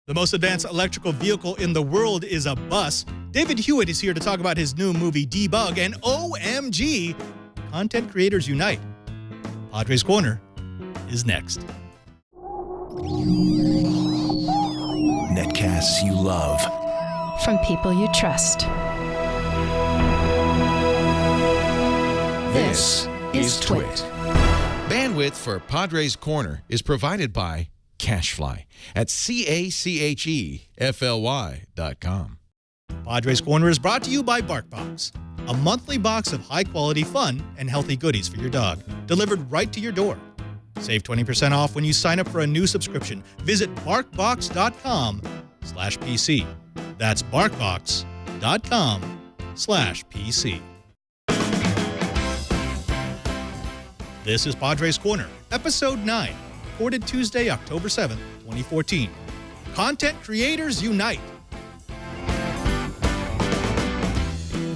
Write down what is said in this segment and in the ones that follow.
The most advanced electrical vehicle in the world is a bus. David Hewlett is here to talk about his new movie, Debug, and OMG, Content Creators Unite. Padre's Corner is next. Netcasts you love. From people you trust. This is Twit. Bandwidth for Padre's Corner is provided by Cashfly at CACHEFLY.com. Padre's Corner is brought to you by BarkBox, a monthly box of high-quality fun and healthy goodies for your dog, delivered right to your door. Save 20% off when you sign up for a new subscription. Visit barkbox.com/PC. That's barkbox.com/PC. This is Padre's Corner, Episode 9, recorded Tuesday, October 7th, 2014. Content Creators Unite.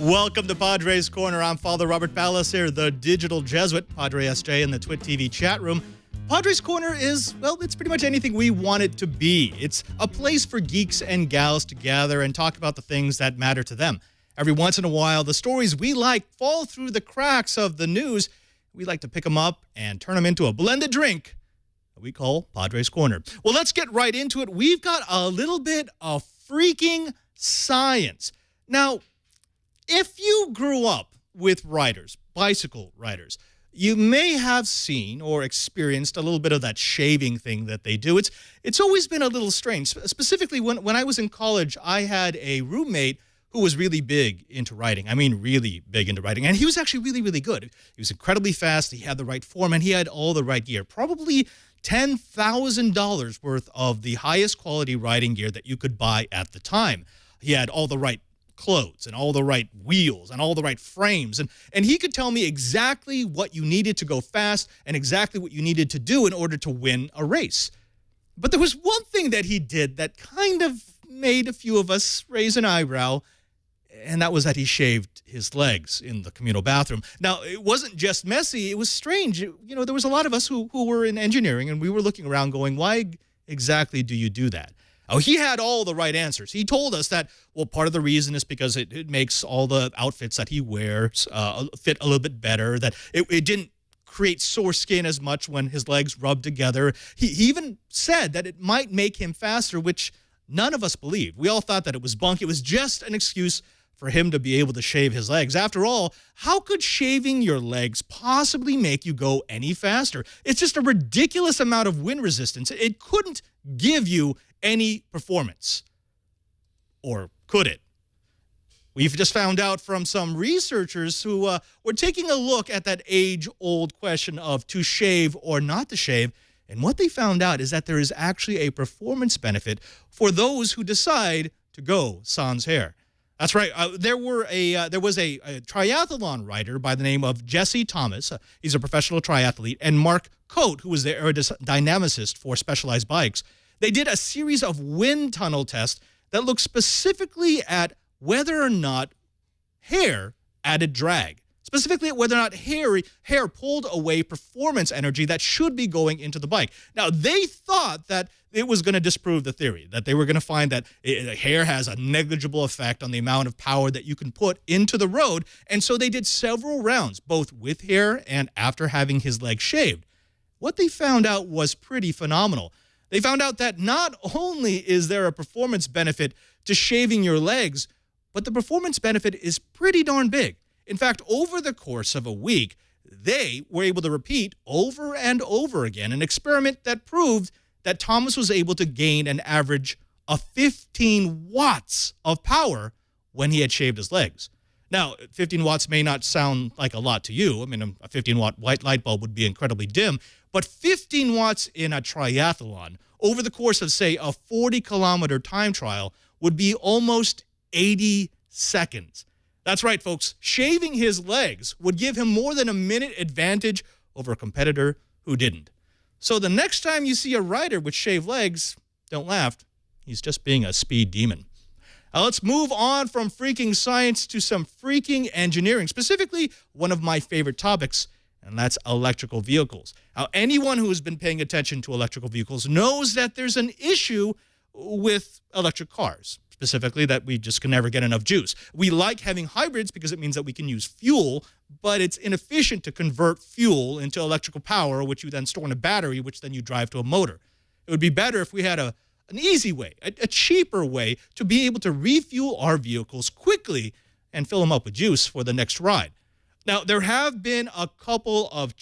Welcome to Padre's Corner. I'm Father Robert Ballasir, the digital Jesuit, Padre SJ in the Twit TV chat room. Padre's Corner is, well, it's pretty much anything we want it to be. It's a place for geeks and gals to gather and talk about the things that matter to them. Every once in a while, the stories we like fall through the cracks of the news. We like to pick them up and turn them into a blended drink that we call Padre's Corner. Well, let's get right into it. We've got a little bit of freaking science. Now, if you grew up with riders, bicycle riders, you may have seen or experienced a little bit of that shaving thing that they do. It's always been a little strange. Specifically, when I was in college, I had a roommate who was really big into riding. I mean, really big into riding. And he was actually really, really good. He was incredibly fast. He had the right form, and he had all the right gear. Probably $10,000 worth of the highest quality riding gear that you could buy at the time. He had all the right clothes and all the right wheels and all the right frames. And he could tell me exactly what you needed to go fast and exactly what you needed to do in order to win a race. But there was one thing that he did that kind of made a few of us raise an eyebrow, and that was that he shaved his legs in the communal bathroom. Now, it wasn't just messy, it was strange. You know, there was a lot of us who were in engineering, and we were looking around going, why exactly do you do that? Oh, he had all the right answers. He told us that, well, part of the reason is because it makes all the outfits that he wears fit a little bit better, that it didn't create sore skin as much when his legs rubbed together. He even said that it might make him faster, which none of us believed. We all thought that it was bunk. It was just an excuse for him to be able to shave his legs. After all, how could shaving your legs possibly make you go any faster? It's just a ridiculous amount of wind resistance. It couldn't give you any performance. Or could it? We've just found out from some researchers who were taking a look at that age-old question of to shave or not to shave, and what they found out is that there is actually a performance benefit for those who decide to go sans hair. That's right. There was a triathlon rider by the name of Jesse Thomas. He's a professional triathlete. And Mark Coate, who was the aerodynamicist for Specialized Bikes. They did a series of wind tunnel tests that looked specifically at whether or not hair added drag. Specifically at whether or not hair pulled away performance energy that should be going into the bike. Now, they thought that it was going to disprove the theory, that they were going to find that hair has a negligible effect on the amount of power that you can put into the road. And so they did several rounds, both with hair and after having his legs shaved. What they found out was pretty phenomenal. They found out that not only is there a performance benefit to shaving your legs, but the performance benefit is pretty darn big. In fact, over the course of a week, they were able to repeat over and over again an experiment that proved that Thomas was able to gain an average of 15 watts of power when he had shaved his legs. Now, 15 watts may not sound like a lot to you. I mean, a 15-watt white light bulb would be incredibly dim. But 15 watts in a triathlon over the course of, say, a 40-kilometer time trial would be almost 80 seconds. That's right, folks. Shaving his legs would give him more than a minute advantage over a competitor who didn't. So the next time you see a rider with shaved legs, don't laugh. He's just being a speed demon. Now let's move on from freaking science to some freaking engineering, specifically one of my favorite topics, and that's electrical vehicles. Now, anyone who has been paying attention to electrical vehicles knows that there's an issue with electric cars, specifically that we just can never get enough juice. We like having hybrids because it means that we can use fuel, but it's inefficient to convert fuel into electrical power, which you then store in a battery, which then you drive to a motor. It would be better if we had an easy way, a cheaper way to be able to refuel our vehicles quickly and fill them up with juice for the next ride. Now, there have been a couple of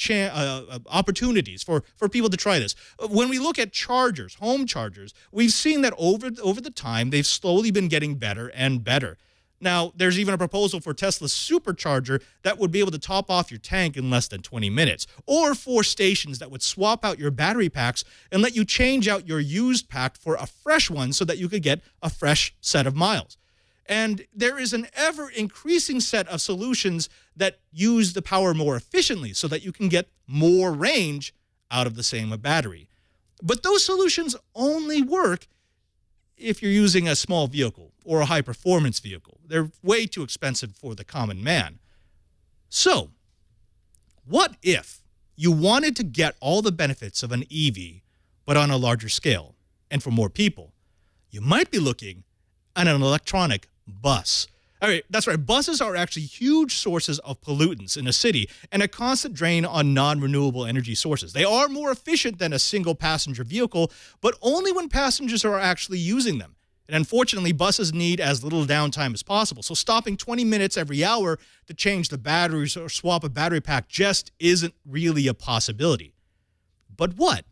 opportunities for people to try this. When we look at chargers, home chargers, we've seen that over the time, they've slowly been getting better and better. Now, there's even a proposal for Tesla's supercharger that would be able to top off your tank in less than 20 minutes, or 4 stations that would swap out your battery packs and let you change out your used pack for a fresh one so that you could get a fresh set of miles. And there is an ever-increasing set of solutions that use the power more efficiently so that you can get more range out of the same battery. But those solutions only work if you're using a small vehicle or a high-performance vehicle. They're way too expensive for the common man. So, what if you wanted to get all the benefits of an EV, but on a larger scale, and for more people? You might be looking at an electronic bus. All right, that's right. Buses are actually huge sources of pollutants in a city and a constant drain on non-renewable energy sources. They are more efficient than a single passenger vehicle, but only when passengers are actually using them. And unfortunately, buses need as little downtime as possible. So stopping 20 minutes every hour to change the batteries or swap a battery pack just isn't really a possibility. But what?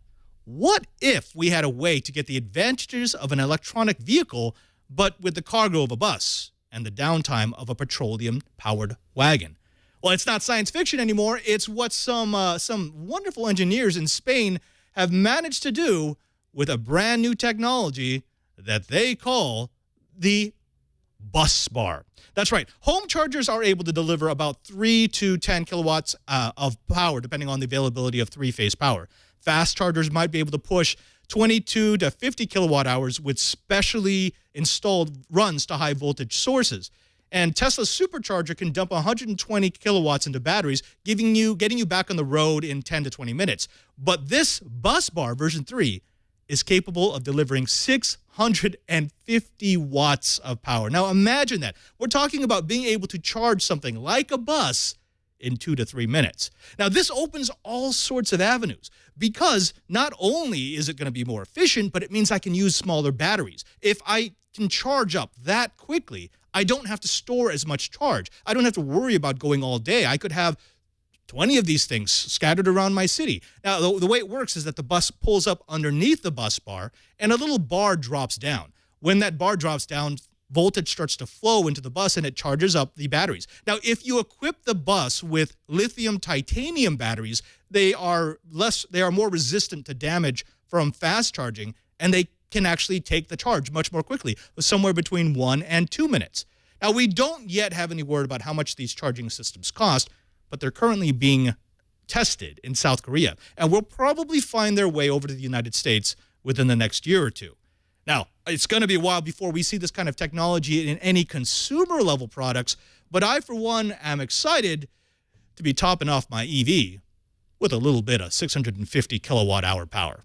What if we had a way to get the advantages of an electronic vehicle but with the cargo of a bus and the downtime of a petroleum-powered wagon? Well, it's not science fiction anymore. It's what some wonderful engineers in Spain have managed to do with a brand new technology that they call the bus bar. That's right. Home chargers are able to deliver about 3 to 10 kilowatts of power, depending on the availability of three-phase power. Fast chargers might be able to push 22 to 50 kilowatt hours with specially installed runs to high voltage sources. And Tesla's supercharger can dump 120 kilowatts into batteries, getting you back on the road in 10 to 20 minutes. But this bus bar version 3 is capable of delivering 650 watts of power. Now imagine that. We're talking about being able to charge something like a bus in 2 to 3 minutes. Now, this opens all sorts of avenues because not only is it going to be more efficient, but it means I can use smaller batteries. If I can charge up that quickly, I don't have to store as much charge. I don't have to worry about going all day. I could have 20 of these things scattered around my city. Now, the way it works is that the bus pulls up underneath the bus bar and a little bar drops down. When that bar drops down, voltage starts to flow into the bus and it charges up the batteries. Now, if you equip the bus with lithium titanium batteries, they are more resistant to damage from fast charging, and they can actually take the charge much more quickly, somewhere between 1 and 2 minutes. Now, we don't yet have any word about how much these charging systems cost, but they're currently being tested in South Korea, and will probably find their way over to the United States within the next year or two. Now, it's going to be a while before we see this kind of technology in any consumer-level products, but I, for one, am excited to be topping off my EV with a little bit of 650 kilowatt-hour power.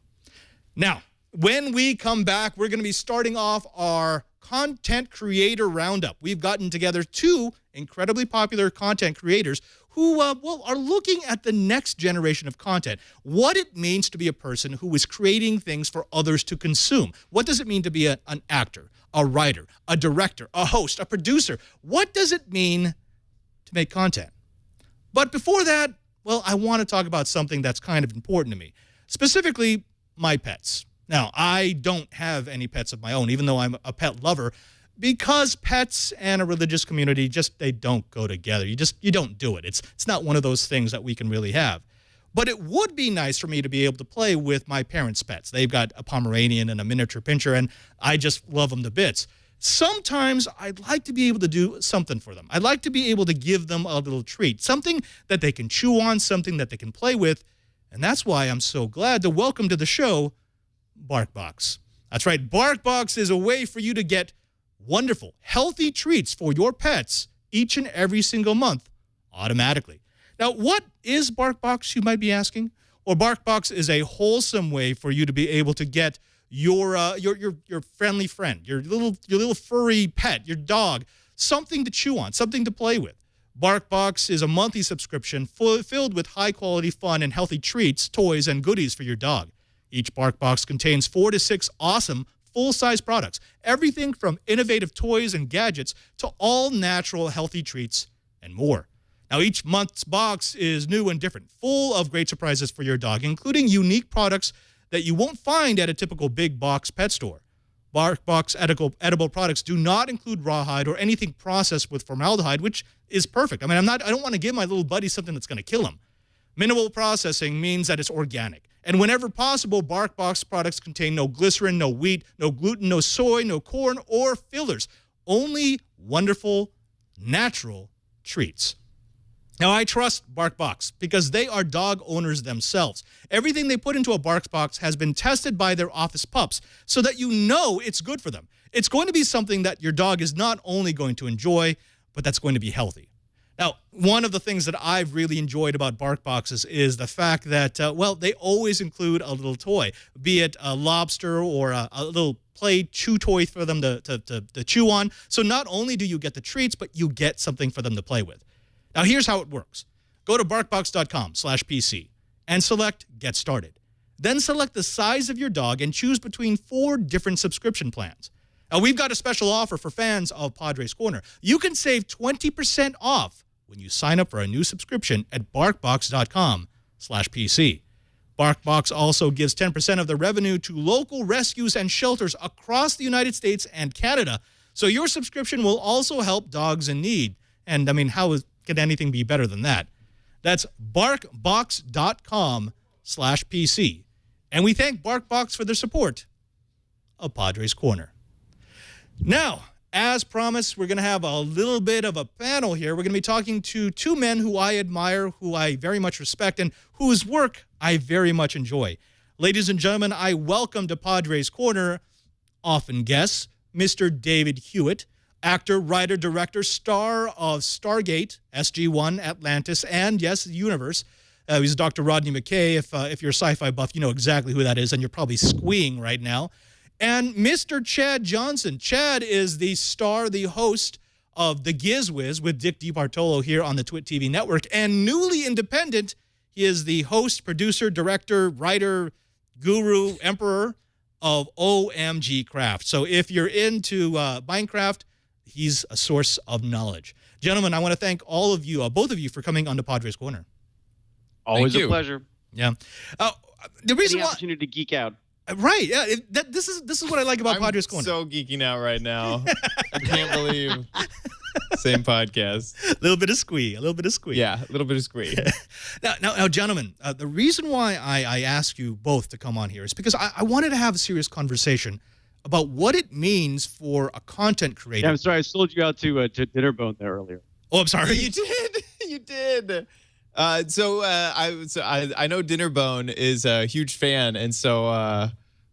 Now, when we come back, we're going to be starting off our content creator roundup. We've gotten together 2 incredibly popular content creators who are looking at the next generation of content, what it means to be a person who is creating things for others to consume. What does it mean to be an actor, a writer, a director, a host, a producer? What does it mean to make content? But before that, well, I want to talk about something that's kind of important to me, specifically my pets. Now, I don't have any pets of my own, even though I'm a pet lover, because pets and a religious community they don't go together. You don't do it. It's not one of those things that we can really have. But it would be nice for me to be able to play with my parents' pets. They've got a Pomeranian and a miniature pinscher, and I just love them to bits. Sometimes I'd like to be able to do something for them. I'd like to be able to give them a little treat, something that they can chew on, something that they can play with. And that's why I'm so glad to welcome to the show BarkBox. That's right. BarkBox is a way for you to get wonderful, healthy treats for your pets each and every single month automatically. Now, what is BarkBox, you might be asking? Well, BarkBox is a wholesome way for you to be able to get your friendly friend, your little furry pet, your dog, something to chew on, something to play with. BarkBox is a monthly subscription filled with high-quality fun and healthy treats, toys, and goodies for your dog. Each BarkBox contains 4 to 6 awesome full-size products, everything from innovative toys and gadgets to all natural healthy treats and more. Now, each month's box is new and different, full of great surprises for your dog, including unique products that you won't find at a typical big box pet store. BarkBox edible products do not include rawhide or anything processed with formaldehyde, which is perfect. I mean, I don't want to give my little buddy something that's going to kill him. Minimal processing means that it's organic. And whenever possible, BarkBox products contain no glycerin, no wheat, no gluten, no soy, no corn, or fillers. Only wonderful, natural treats. Now, I trust BarkBox because they are dog owners themselves. Everything they put into a BarkBox has been tested by their office pups so that you know it's good for them. It's going to be something that your dog is not only going to enjoy, but that's going to be healthy. Now, one of the things that I've really enjoyed about BarkBoxes is the fact that, they always include a little toy, be it a lobster or a little play chew toy for them to chew on. So not only do you get the treats, but you get something for them to play with. Now, here's how it works. Go to barkbox.com/PC and select Get Started. Then select the size of your dog and choose between 4 different subscription plans. Now, we've got a special offer for fans of Padre's Corner. You can save 20% off when you sign up for a new subscription at barkbox.com/PC. BarkBox also gives 10% of the revenue to local rescues and shelters across the United States and Canada. So your subscription will also help dogs in need. And, I mean, can anything be better than that? That's barkbox.com/PC. And we thank BarkBox for their support of Padre's Corner. Now, as promised, we're going to have a little bit of a panel here. We're going to be talking to 2 men who I admire, who I very much respect, and whose work I very much enjoy. Ladies and gentlemen, I welcome to Padre's Corner, often guests, Mr. David Hewlett, actor, writer, director, star of Stargate, SG-1, Atlantis, and, yes, the Universe. He's Dr. Rodney McKay. If you're a sci-fi buff, you know exactly who that is, and you're probably squeeing right now. And Mr. Chad Johnson. Chad is the star, the host of The Gizwiz with Dick DiBartolo here on the Twit TV network. And newly independent, he is the host, producer, director, writer, guru, emperor of OMGcraft. So if you're into Minecraft, he's a source of knowledge. Gentlemen, I want to thank all of you, both of you, for coming on to Padre's Corner. Always a pleasure. Yeah. The reason why opportunity to geek out. Right. Yeah. This is what I like about Padre's Corner. I'm so geeking out right now. I can't believe. Same podcast. A little bit of squee. Yeah, a little bit of squee. Now, gentlemen, the reason why I asked you both to come on here is because I wanted to have a serious conversation about what it means for a content creator. Yeah, I'm sorry, I sold you out to Dinnerbone there earlier. Oh, I'm sorry. You did. You did. I know Dinnerbone is a huge fan, and so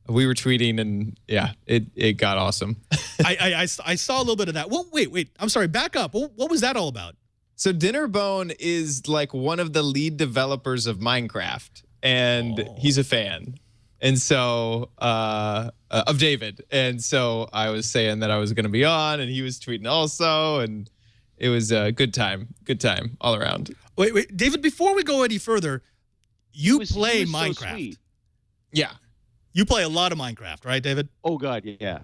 we were tweeting, and yeah, it got awesome. I saw a little bit of that. Well, wait. I'm sorry. Back up. What was that all about? So Dinnerbone is like one of the lead developers of Minecraft, and he's a fan. And so of David. And so I was saying that I was going to be on, and he was tweeting also, and it was a good time all around. Wait, David, before we go any further, you play Minecraft. So yeah. You play a lot of Minecraft, right, David? Oh God, yeah.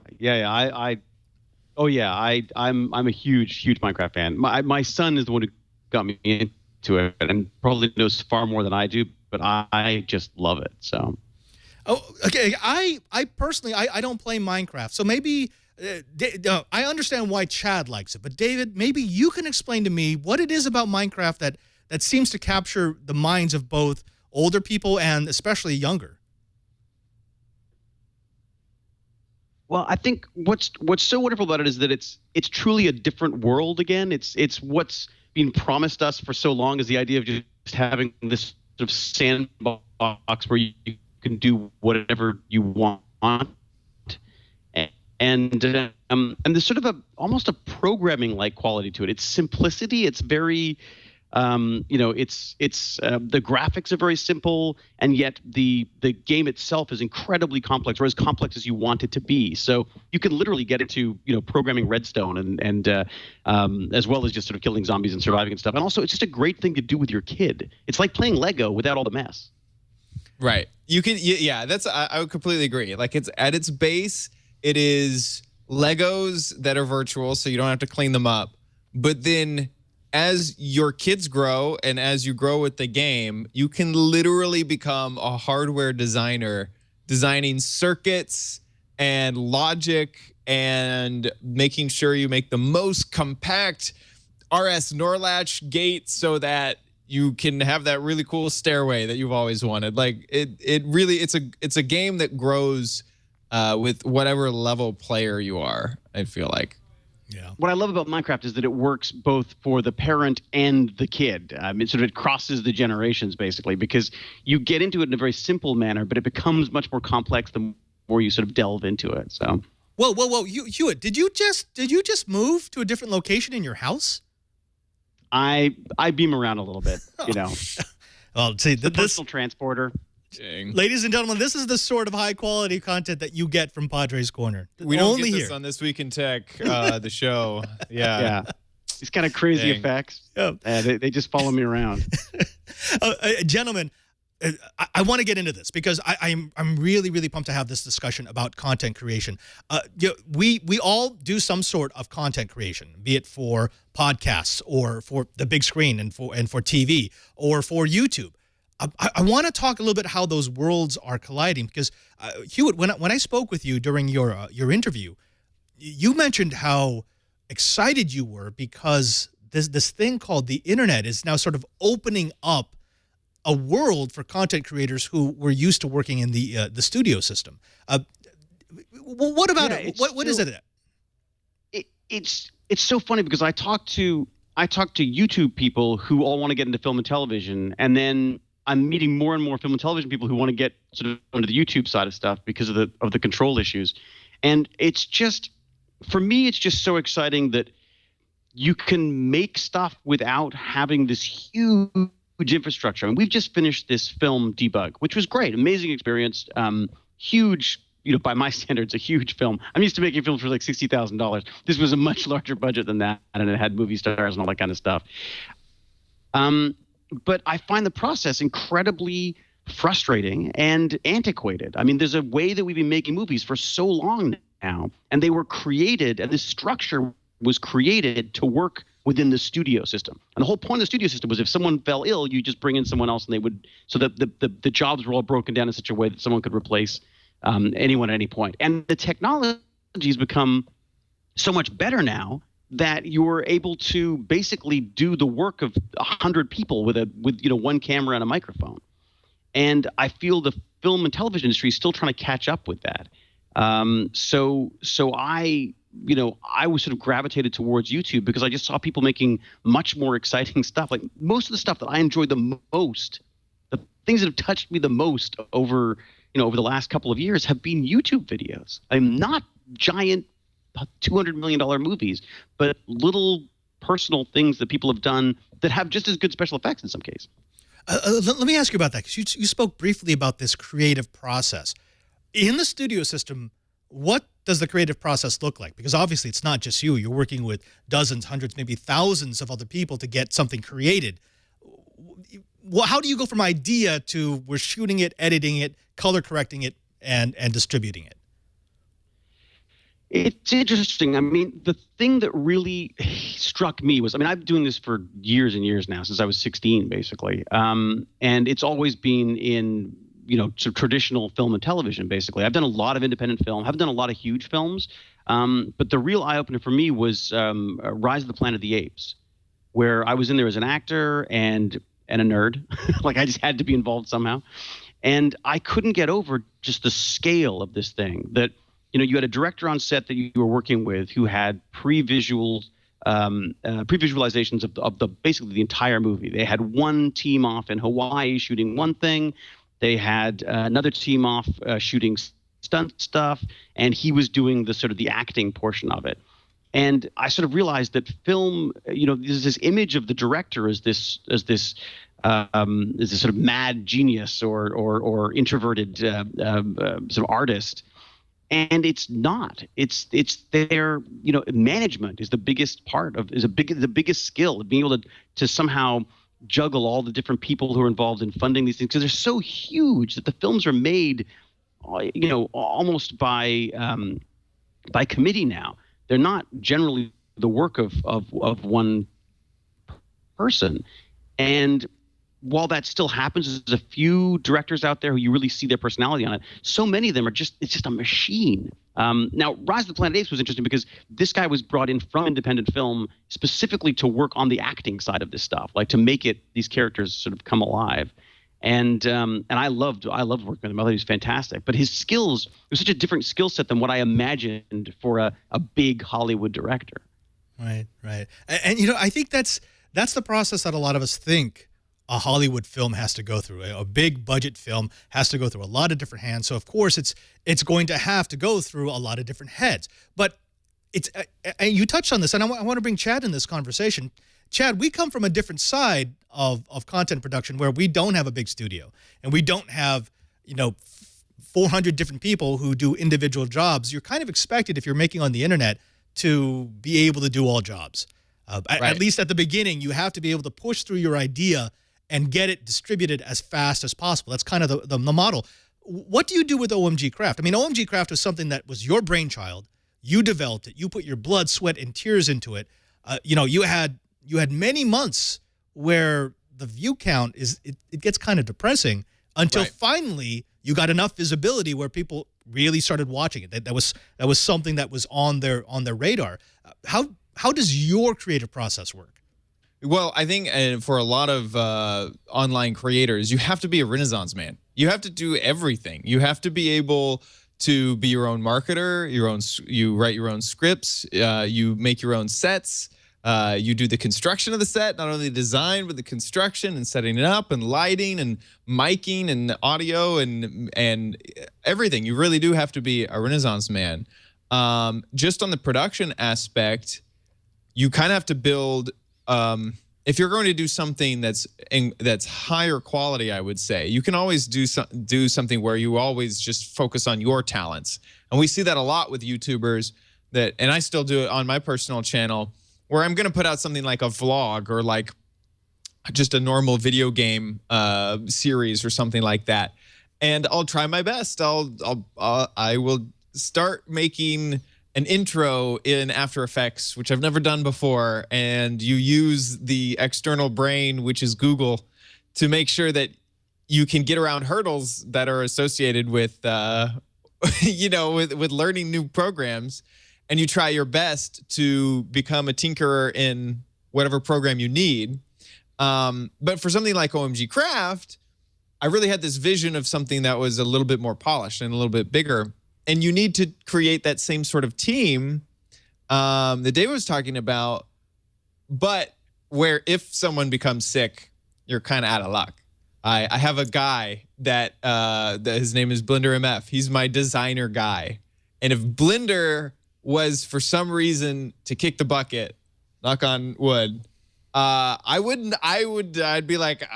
I'm a huge Minecraft fan. My son is the one who got me into it, and probably knows far more than I do, but I just love it. So. Oh, okay. I personally don't play Minecraft, so maybe I understand why Chad likes it. But David, maybe you can explain to me what it is about Minecraft that seems to capture the minds of both older people and especially younger. Well, I think what's so wonderful about it is that it's truly a different world again. It's what's been promised us for so long, is the idea of just having this sort of sandbox where you can do whatever you want, and there's sort of almost a programming like quality to it. It's simplicity. It's very The graphics are very simple, and yet the game itself is incredibly complex, or as complex as you want it to be. So you can literally get into programming Redstone and as well as just sort of killing zombies and surviving and stuff. And also, it's just a great thing to do with your kid. It's like playing Lego without all the mess. Right. You can. Yeah. I would completely agree. Like, it's at its base, it is Legos that are virtual, so you don't have to clean them up. But then, as your kids grow and as you grow with the game, you can literally become a hardware designer, designing circuits and logic and making sure you make the most compact RS Norlatch gate so that you can have that really cool stairway that you've always wanted. Like, it's a game that grows with whatever level player you are, I feel like. Yeah. What I love about Minecraft is that it works both for the parent and the kid. It crosses the generations, basically, because you get into it in a very simple manner, but it becomes much more complex the more you sort of delve into it. So, whoa, Hewlett, did you just move to a different location in your house? I beam around a little bit, Well, see, the personal transporter. Dang. Ladies and gentlemen, this is the sort of high-quality content that you get from Padre's Corner. We don't Only get this here on This Week in Tech, the show. Yeah. These kind of crazy Dang. effects. Yeah. They just follow me around. Gentlemen, I want to get into this because I'm really, really pumped to have this discussion about content creation. We all do some sort of content creation, be it for podcasts or for the big screen and for TV or for YouTube. I want to talk a little bit how those worlds are colliding because, Hewlett, when I spoke with you during your interview, you mentioned how excited you were because this thing called the internet is now sort of opening up a world for content creators who were used to working in the studio system. What about it? What is it? It's so funny because I talk to YouTube people who all want to get into film and television, and then I'm meeting more and more film and television people who want to get sort of onto the YouTube side of stuff because of the control issues. And it's just, for me, it's just so exciting that you can make stuff without having this huge infrastructure. And we've just finished this film Debug, which was great, amazing experience, huge, by my standards, a huge film. I'm used to making films for like $60,000. This was a much larger budget than that, and it had movie stars and all that kind of stuff. But I find the process incredibly frustrating and antiquated. I mean, there's a way that we've been making movies for so long now, and they were created, and this structure was created to work within the studio system. And the whole point of the studio system was if someone fell ill, you just bring in someone else, and they would, so that the jobs were all broken down in such a way that someone could replace anyone at any point. And the technology has become so much better now that you're able to basically do the work of 100 people with one camera and a microphone. And I feel the film and television industry is still trying to catch up with that. So I was sort of gravitated towards YouTube because I just saw people making much more exciting stuff. Like most of the stuff that I enjoy the most, the things that have touched me the most over the last couple of years have been YouTube videos. I'm not giant $200 million movies, but little personal things that people have done that have just as good special effects in some cases. Let me ask you about that, because you spoke briefly about this creative process. In the studio system, what does the creative process look like? Because obviously it's not just you. You're working with dozens, hundreds, maybe thousands of other people to get something created. How do you go from idea to we're shooting it, editing it, color correcting it, and distributing it? It's interesting. I mean, the thing that really struck me was, I've been doing this for years and years now, since I was 16, basically. And it's always been in, sort of traditional film and television, basically. I've done a lot of independent film. I haven't done a lot of huge films. But the real eye-opener for me was Rise of the Planet of the Apes, where I was in there as an actor and a nerd. Like, I just had to be involved somehow. And I couldn't get over just the scale of this thing, that you had a director on set that you were working with who had pre-visualizations of the basically the entire movie. They had one team off in Hawaii shooting one thing. They had another team off shooting stunt stuff, and he was doing the sort of the acting portion of it. And I sort of realized that film, there's this image of the director as this sort of mad genius or introverted sort of artist. And it's not. It's their, management is the biggest part of, the biggest skill of being able to somehow juggle all the different people who are involved in funding these things, because they're so huge that the films are made, almost by committee now. They're not generally the work of one person. And while that still happens, there's a few directors out there who you really see their personality on it. So many of them it's just a machine. Now, Rise of the Planet of the Apes was interesting because this guy was brought in from independent film specifically to work on the acting side of this stuff, like to make these characters sort of come alive. And I loved working with him. I thought he was fantastic. But his skills, it was such a different skill set than what I imagined for a big Hollywood director. Right. And I think that's the process that a lot of us think a Hollywood film has to go through. A big budget film has to go through a lot of different hands. So of course it's going to have to go through a lot of different heads. But and you touched on this, and I want to bring Chad in this conversation. Chad, we come from a different side of content production where we don't have a big studio and we don't have 400 different people who do individual jobs. You're kind of expected, if you're making on the internet, to be able to do all jobs. Right. At least at the beginning, you have to be able to push through your idea and get it distributed as fast as possible. That's kind of the model. What do you do with OMG Craft? I mean, OMG Craft was something that was your brainchild. You developed it. You put your blood, sweat, and tears into it. You had many months where the view count it gets kind of depressing until finally you got enough visibility where people really started watching it. That was something that was on their radar. How does your creative process work? Well, I think for a lot of online creators, you have to be a Renaissance man. You have to do everything. You have to be able to be your own marketer, you write your own scripts, you make your own sets, you do the construction of the set, not only the design, but the construction and setting it up and lighting and miking and audio and everything. You really do have to be a Renaissance man. Just on the production aspect, you kind of have to build, if you're going to do something that's higher quality, I would say, you can always do something where you always just focus on your talents. And we see that a lot with YouTubers and I still do it on my personal channel, where I'm going to put out something like a vlog or like just a normal video game series or something like that. And I'll try my best. I will start making an intro in After Effects, which I've never done before, and you use the external brain, which is Google, to make sure that you can get around hurdles that are associated with, with learning new programs, and you try your best to become a tinkerer in whatever program you need. But for something like OMG Craft, I really had this vision of something that was a little bit more polished and a little bit bigger. And you need to create that same sort of team that David was talking about, but where if someone becomes sick, you're kind of out of luck. I have a guy that his name is Blender MF. He's my designer guy. And if Blender was for some reason to kick the bucket, knock on wood, I'd be like,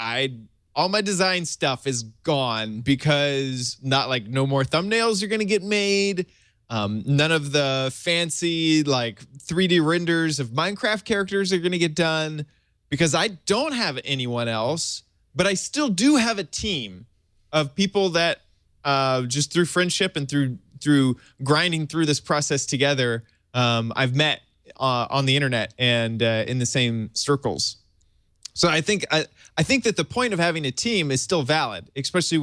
all my design stuff is gone because no more thumbnails are going to get made. None of the fancy 3D renders of Minecraft characters are going to get done because I don't have anyone else, but I still do have a team of people that just through friendship and through grinding through this process together, I've met on the internet and in the same circles. So I think that the point of having a team is still valid, especially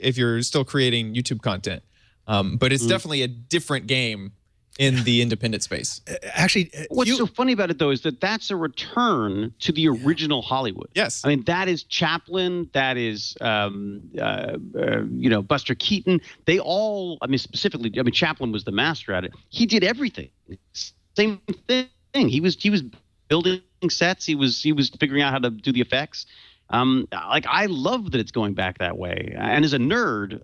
if you're still creating YouTube content. But it's definitely a different game in the independent space. Actually, what's so funny about it though is that that's a return to the original Hollywood. Yes, I mean that is Chaplin, that is Buster Keaton. They all, specifically, Chaplin was the master at it. He did everything. Same thing. He was building sets. He was figuring out how to do the effects. I love that it's going back that way. And as a nerd,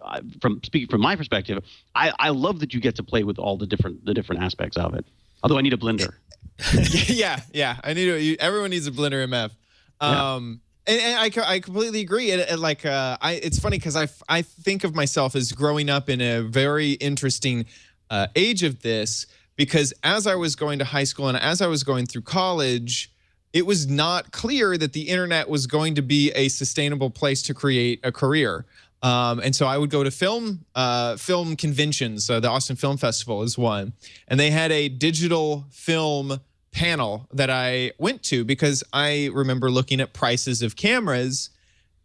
speaking from my perspective, I love that you get to play with all the different aspects of it. Although I need a blender. yeah. Everyone needs a blender MF. And I completely agree. And it's funny because I think of myself as growing up in a very interesting age of this, because as I was going to high school and as I was going through college, it was not clear that the internet was going to be a sustainable place to create a career. And so I would go to film conventions. The Austin Film Festival is one, and they had a digital film panel that I went to because I remember looking at prices of cameras,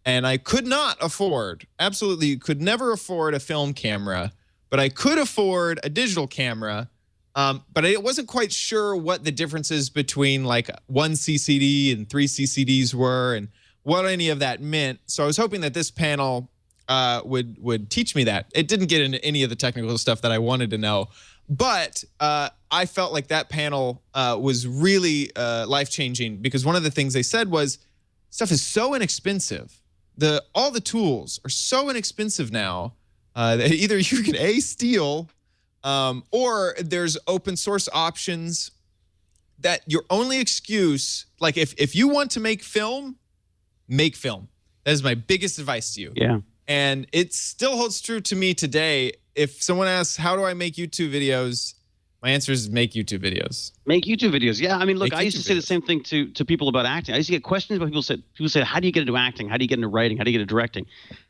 and I could not afford, absolutely could never afford a film camera, but I could afford a digital camera. But I wasn't quite sure what the differences between like 1 CCD and 3 CCDs were and what any of that meant. So I was hoping that this panel would teach me that. It didn't get into any of the technical stuff that I wanted to know, but I felt like that panel was really life-changing, because one of the things they said was stuff is so inexpensive. All the tools are so inexpensive now that either you can steal, or there's open source options, that your only excuse, like if you want to make film, make film. That is my biggest advice to you. Yeah. And it still holds true to me today. If someone asks, how do I make YouTube videos? My answer is make YouTube videos. Make YouTube videos. Yeah. I mean, look, I used to say the same thing to people about acting. I used to get questions about people say, how do you get into acting? How do you get into writing? How do you get into directing?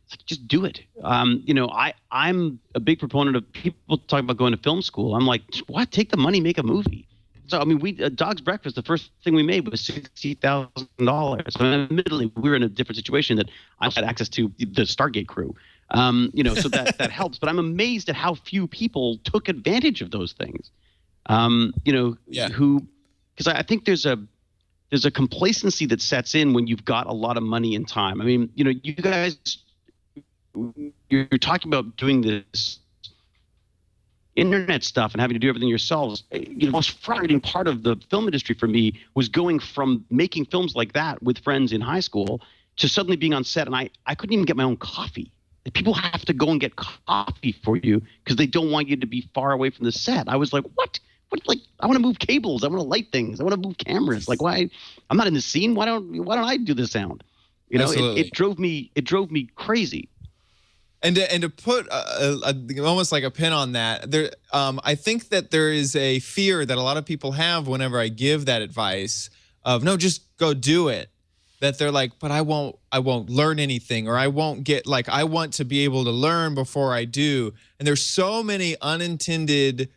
It's like, just do it. I'm a big proponent of people talking about going to film school. I'm like, what? Take the money, make a movie. So, I mean, Dog's Breakfast, the first thing we made was $60,000. So admittedly, we were in a different situation that I had access to the Stargate crew. So that helps. But I'm amazed at how few people took advantage of those things. Because I think there's a complacency that sets in when you've got a lot of money and time. I mean, you guys, you're talking about doing this internet stuff and having to do everything yourselves. The most frustrating part of the film industry for me was going from making films like that with friends in high school to suddenly being on set, and I couldn't even get my own coffee. People have to go and get coffee for you because they don't want you to be far away from the set. I was like, what? Like, I want to move cables. I want to light things. I want to move cameras. Like, why? I'm not in the scene. Why don't I do the sound? It drove me crazy. And to put almost like a pin on that, there, I think that there is a fear that a lot of people have whenever I give that advice of, no, just go do it. That they're like, but I won't learn anything, or I won't get, like, I want to be able to learn before I do. And there's so many unintended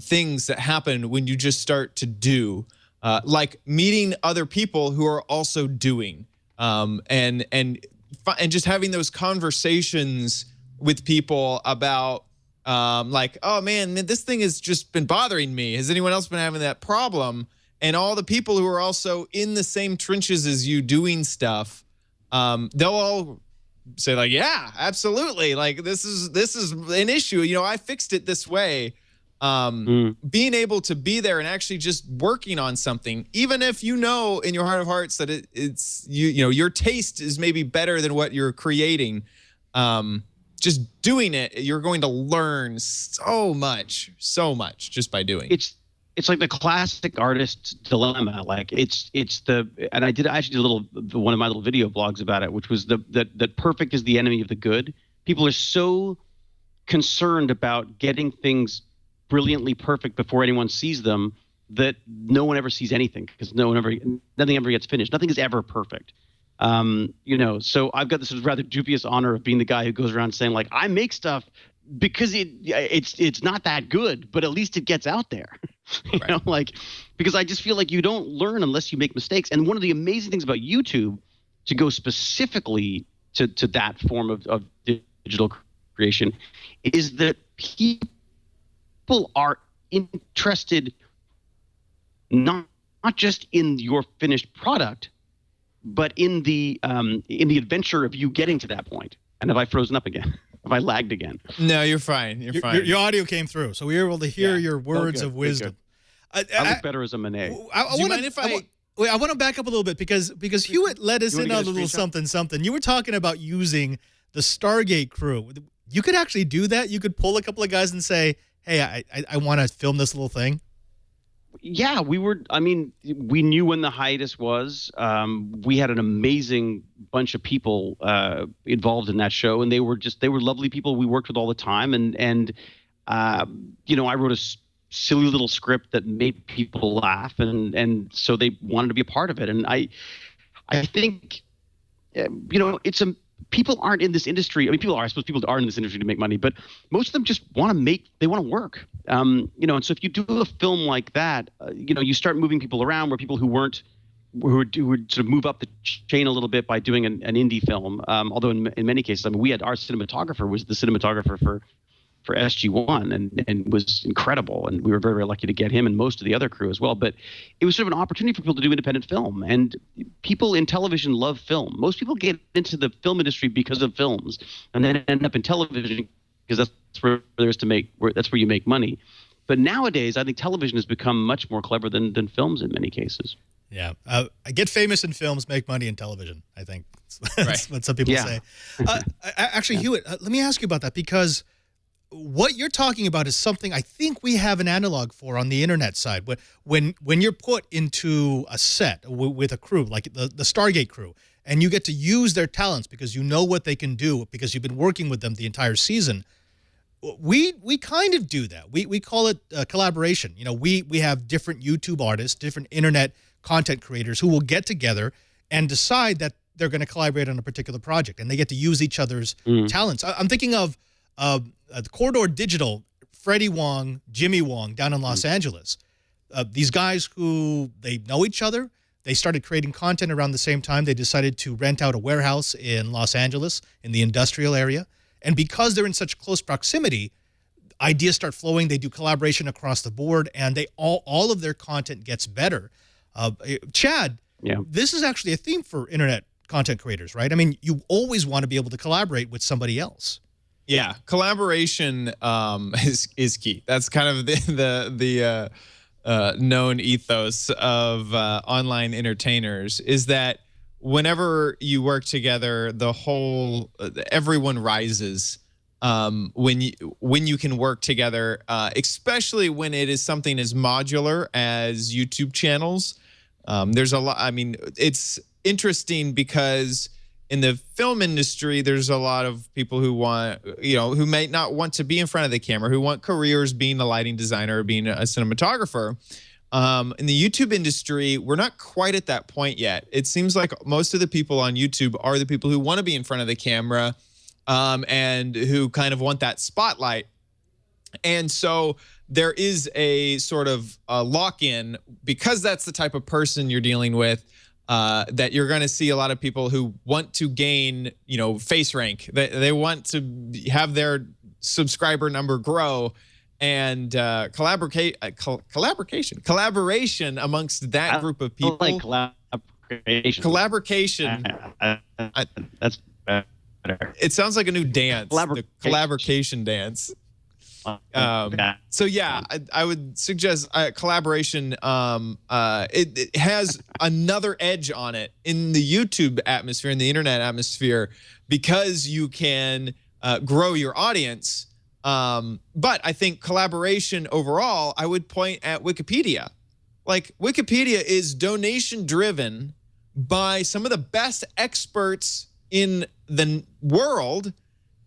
things that happen when you just start to do, like meeting other people who are also doing, and just having those conversations with people about, like, oh man, this thing has just been bothering me. Has anyone else been having that problem? And all the people who are also in the same trenches as you doing stuff, they'll all say like, yeah, absolutely. Like, this is an issue. I fixed it this way. Being able to be there and actually just working on something, even if in your heart of hearts that it's your taste is maybe better than what you're creating, just doing it, you're going to learn so much just by doing. It's like the classic artist dilemma. Like I actually did one of my little video blogs about it, which was that perfect is the enemy of the good. People are so concerned about getting things brilliantly perfect before anyone sees them that no one ever sees anything, because nothing ever gets finished. Nothing is ever perfect. So I've got this rather dubious honor of being the guy who goes around saying, like, I make stuff because it's not that good, but at least it gets out there. Because I just feel like you don't learn unless you make mistakes. And one of the amazing things about YouTube, to go specifically to that form of digital creation, is that people are interested not just in your finished product, but in the adventure of you getting to that point. And have I frozen up again? Have I lagged again? No, you're fine. You're fine. Your audio came through, so we were able to hear your words of wisdom. I look better as a Manet. Do you mind if I want to back up a little bit because Hewlett let us in on a little something. You were talking about using the Stargate crew. You could actually do that. You could pull a couple of guys and say, hey, I want to film this little thing. Yeah, we were. I mean, we knew when the hiatus was. We had an amazing bunch of people involved in that show, and they were lovely people we worked with all the time. And I wrote a silly little script that made people laugh, and so they wanted to be a part of it. And I think, people aren't in this industry. I mean, I suppose people are in this industry to make money, but most of them just want to work. And so if you do a film like that, you start moving people around where people who would sort of move up the chain a little bit by doing an indie film. Although in many cases, I mean, we had our cinematographer was the cinematographer for SG1 and was incredible. And we were very, very lucky to get him and most of the other crew as well. But it was sort of an opportunity for people to do independent film. And people in television love film. Most people get into the film industry because of films and then end up in television because that's where you make money. But nowadays, I think television has become much more clever than films in many cases. Yeah. I get famous in films, make money in television, I think. That's what some people say. Actually, Hewlett, let me ask you about that, because what you're talking about is something I think we have an analog for on the internet side. When you're put into a set with a crew, like the Stargate crew, and you get to use their talents because you know what they can do because you've been working with them the entire season, we kind of do that. We call it collaboration. We have different YouTube artists, different internet content creators who will get together and decide that they're going to collaborate on a particular project, and they get to use each other's talents. I'm thinking of the Corridor Digital, Freddie Wong, Jimmy Wong down in Los Angeles. These guys who, they know each other. They started creating content around the same time. They decided to rent out a warehouse in Los Angeles in the industrial area. And because they're in such close proximity, ideas start flowing. They do collaboration across the board, and all of their content gets better. Chad, this is actually a theme for internet content creators, right? I mean, you always want to be able to collaborate with somebody else. Yeah, collaboration is key. That's kind of the known ethos of online entertainers, is that whenever you work together, everyone rises when you can work together, especially when it is something as modular as YouTube channels. There's a lot. I mean, it's interesting because in the film industry, there's a lot of people who who may not want to be in front of the camera, who want careers being a lighting designer or being a cinematographer. In the YouTube industry, we're not quite at that point yet. It seems like most of the people on YouTube are the people who want to be in front of the camera and who kind of want that spotlight. And so there is a sort of lock-in, because that's the type of person you're dealing with, that you're going to see a lot of people who want to gain, face rank. They want to have their subscriber number grow, and collaboration amongst that group of people. I like collaboration. That's better. It sounds like a new dance. The collaboration dance. So yeah, I would suggest collaboration. It has another edge on it in the YouTube atmosphere, in the internet atmosphere, because you can grow your audience. But I think collaboration overall, I would point at Wikipedia. Like, Wikipedia is donation driven by some of the best experts in the world.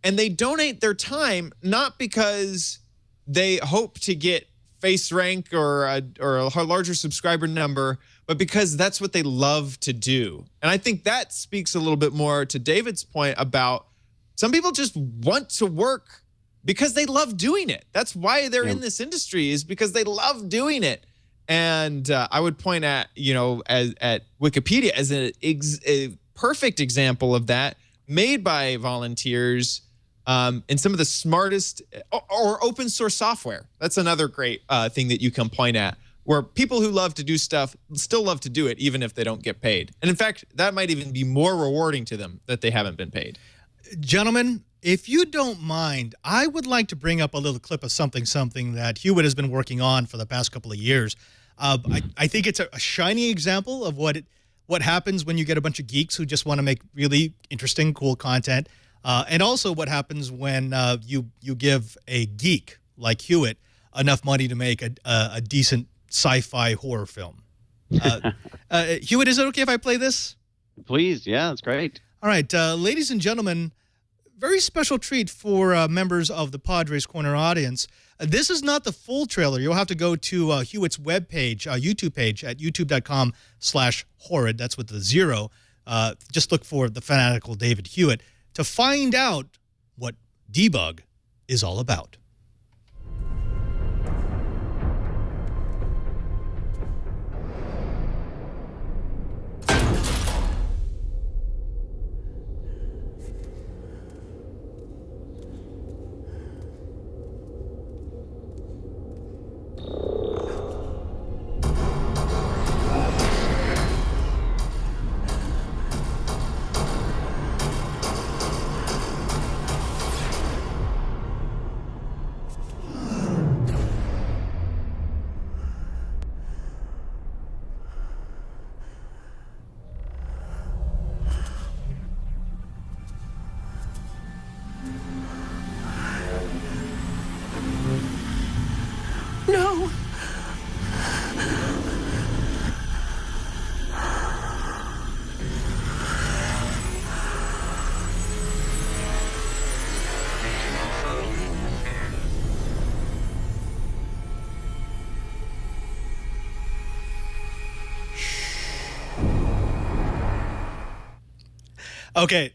And they donate their time not because they hope to get face rank or a larger subscriber number, but because that's what they love to do. And I think that speaks a little bit more to David's point about some people just want to work because they love doing it. That's why they're in this industry, is because they love doing it. And I would point at, at Wikipedia as a perfect example of that, made by volunteers. And some of the smartest or open source software. That's another great thing that you can point at, where people who love to do stuff still love to do it, even if they don't get paid. And in fact, that might even be more rewarding to them that they haven't been paid. Gentlemen, if you don't mind, I would like to bring up a little clip of something that Hewlett has been working on for the past couple of years. I think it's a shining example of what happens when you get a bunch of geeks who just want to make really interesting, cool content. And also what happens when you give a geek like Hewlett enough money to make a decent sci-fi horror film. Hewlett, is it okay if I play this? Please, yeah, that's great. All right, ladies and gentlemen, very special treat for members of the Padres Corner audience. This is not the full trailer. You'll have to go to Hewitt's webpage, YouTube page at youtube.com/horrid. That's with the 0. Just look for the fanatical David Hewlett to find out what Debug is all about. No. Okay,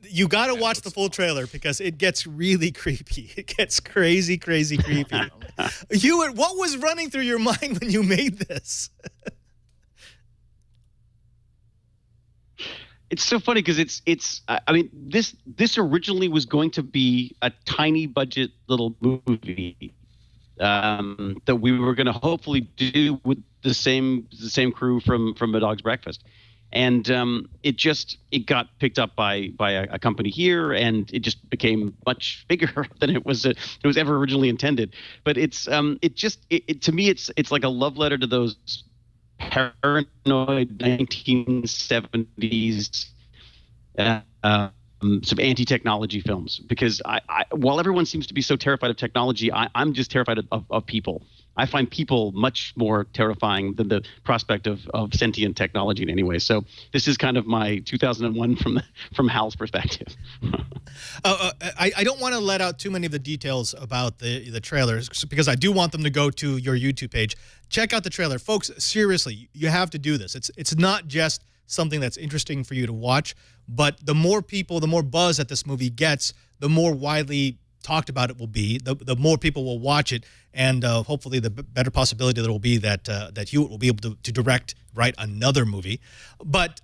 you got to watch the full trailer because it gets really creepy. It gets crazy, crazy creepy. Hewlett, what was running through your mind when you made this? It's so funny because it's I mean this originally was going to be a tiny budget little movie that we were going to hopefully do with the same crew from A Dog's Breakfast. And it got picked up by a company here, and it just became much bigger than it was ever originally intended. But it's to me it's like a love letter to those paranoid 1970s sort of anti-technology films. Because while everyone seems to be so terrified of technology, I'm just terrified of people. I find people much more terrifying than the prospect of sentient technology in any way. So this is kind of my 2001 from Hal's perspective. I don't want to let out too many of the details about the trailers because I do want them to go to your YouTube page. Check out the trailer. Folks, seriously, you have to do this. It's not just something that's interesting for you to watch, but the more people, the more buzz that this movie gets, the more widely talked about it will be, the more people will watch it, and hopefully the better possibility there will be that that Hewlett will be able to write another movie. But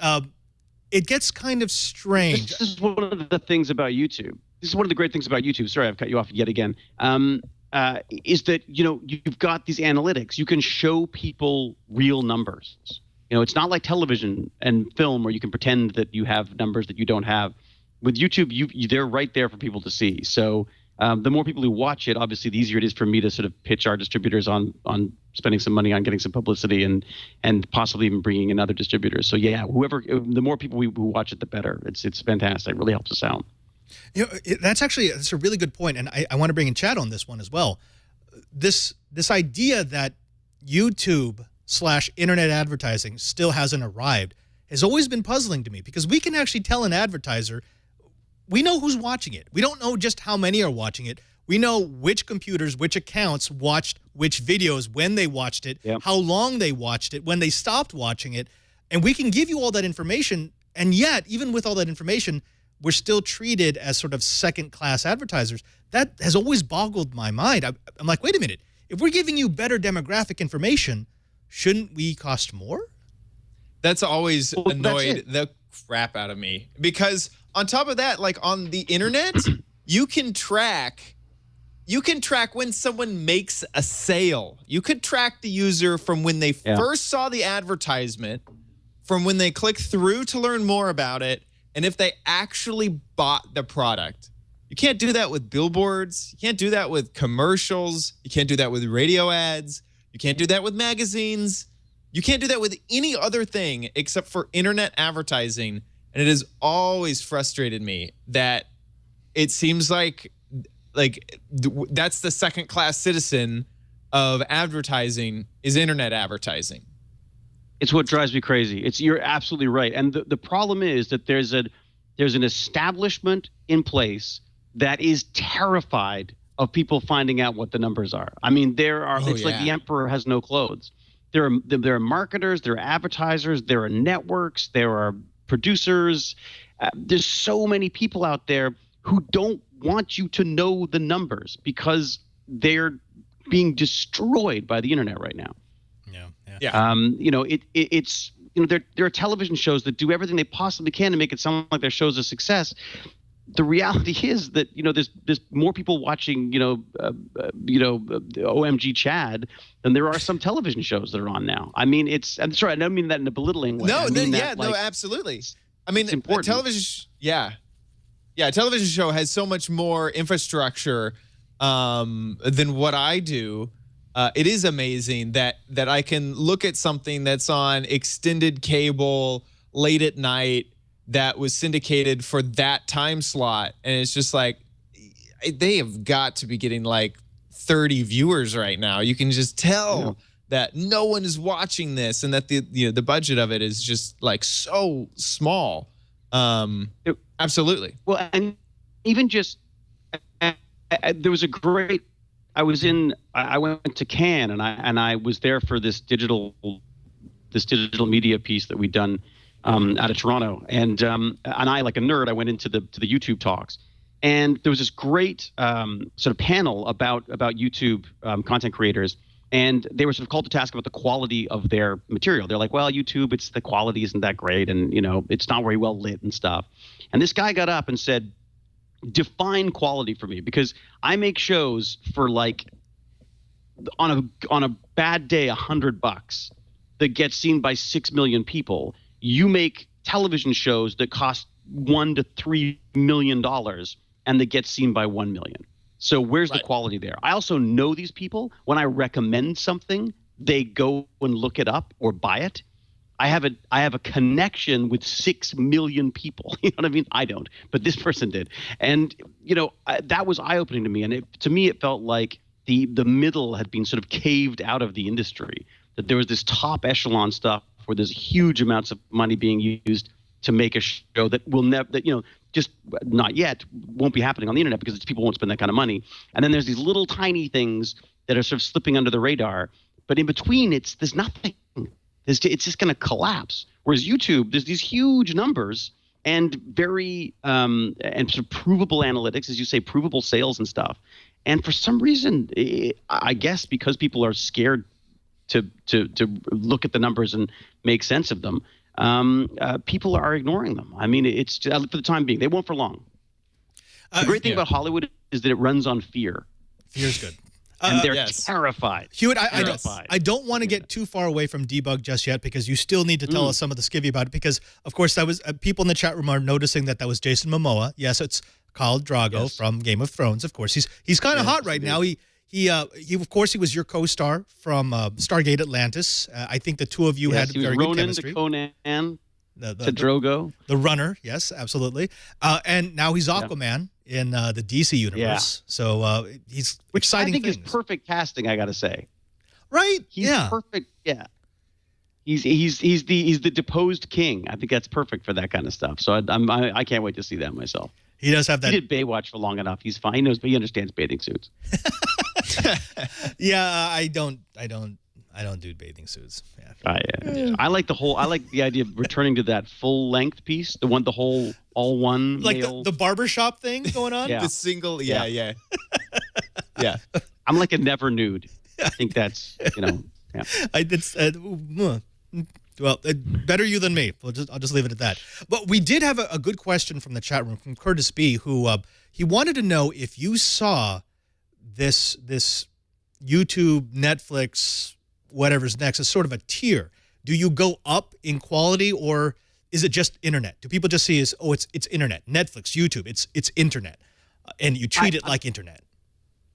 it gets kind of strange. This is one of the things about YouTube. This is one of the great things about YouTube. Sorry, I've cut you off yet again. Is that you've got these analytics. You can show people real numbers. It's not like television and film where you can pretend that you have numbers that you don't have. With YouTube, they're right there for people to see. So the more people who watch it, obviously, the easier it is for me to sort of pitch our distributors on spending some money on getting some publicity and possibly even bringing in other distributors. So yeah, the more people who watch it, the better. It's fantastic. It really helps us out. That's a really good point, and I want to bring in Chad on this one as well. This idea that YouTube/internet advertising still hasn't arrived has always been puzzling to me because we can actually tell an advertiser. We know who's watching it. We don't know just how many are watching it. We know which computers, which accounts watched which videos, when they watched it, how long they watched it, when they stopped watching it. And we can give you all that information. And yet, even with all that information, we're still treated as sort of second-class advertisers. That has always boggled my mind. I'm like, wait a minute. If we're giving you better demographic information, shouldn't we cost more? That's always annoyed the crap out of me because on top of that, like on the internet, you can track when someone makes a sale. You could track the user from when they first saw the advertisement, from when they click through to learn more about it, and if they actually bought the product. You can't do that with billboards. You can't do that with commercials. You can't do that with radio ads. You can't do that with magazines. You can't do that with any other thing except for internet advertising. And it has always frustrated me that it seems like that's the second-class citizen of advertising is internet advertising. It's what drives me crazy. You're absolutely right. And the problem is that there's an establishment in place that is terrified of people finding out what the numbers are. I mean, it's like the emperor has no clothes. There are marketers, there are advertisers, there are networks, there are producers. There's so many people out there who don't want you to know the numbers because they're being destroyed by the internet right now. Yeah. It's there are television shows that do everything they possibly can to make it sound like their show's a success. The reality is that there's more people watching OMGchad than there are some television shows that are on now. I mean, I'm sorry, I don't mean that in a belittling way. No, absolutely. I mean, it's important. A television show has so much more infrastructure than what I do. It is amazing that I can look at something that's on extended cable late at night that was syndicated for that time slot, and it's just like they have got to be getting like 30 viewers right now. You can just tell that no one is watching this, and that the budget of it is just like so small. Absolutely. Well, and even just there was a great. I went to Cannes and I was there for this digital media piece that we'd done out of Toronto, and I, like a nerd, I went into the YouTube talks, and there was this great sort of panel about YouTube content creators, and they were sort of called to task about the quality of their material. They're like, well, YouTube, the quality isn't that great, and it's not very well lit and stuff. And this guy got up and said, define quality for me, because I make shows for like on a bad day $100 that gets seen by 6 million people. You make television shows that cost $1 to $3 million and that get seen by 1 million. So where's the quality there? I also know these people. When I recommend something, they go and look it up or buy it. I have a connection with 6 million people. You know what I mean? I don't, but this person did. And, that was eye-opening to me. And to me, it felt like the middle had been sort of caved out of the industry, that there was this top echelon stuff where there's huge amounts of money being used to make a show that will never, just not yet, won't be happening on the internet because people won't spend that kind of money. And then there's these little tiny things that are sort of slipping under the radar. But in between, there's nothing. It's just going to collapse. Whereas YouTube, there's these huge numbers and very and sort of provable analytics, as you say, provable sales and stuff. And for some reason, I guess because people are scared to look at the numbers and make sense of them, people are ignoring them. I mean, it's just, for the time being. They won't for long. The great thing about Hollywood is that it runs on fear. Fear's good. And they're terrified. Hewlett, I don't want to get too far away from debug just yet, because you still need to tell us some of the skivvy about it. Because, of course, that was people in the chat room are noticing that was Jason Momoa. Yes, it's Khal Drogo from Game of Thrones. Of course, he's kind of hot right now. He of course he was your co-star from Stargate Atlantis. I think the two of you had very good chemistry. Ronan to Conan. To Drogo. The runner, yes, absolutely. And now he's Aquaman in the DC universe. Yeah. So he's exciting things. I think is perfect casting, I got to say. Right? He's perfect. Yeah. He's the deposed king. I think that's perfect for that kind of stuff. So I can't wait to see that myself. He does have that. He did Baywatch for long enough. He's fine. He understands bathing suits. Yeah, I don't do bathing suits. Yeah. I like the idea of returning to that full length piece, the whole all one, like male. the barbershop thing going on. The single, yeah. I'm like a never nude. I think that's Well, better you than me. I'll just leave it at that. But we did have a good question from the chat room from Curtis B, who he wanted to know if you saw this YouTube, Netflix, whatever's next as sort of a tier. Do you go up in quality, or is it just internet? Do people just see it's internet, Netflix, YouTube, it's internet, and you treat it like internet?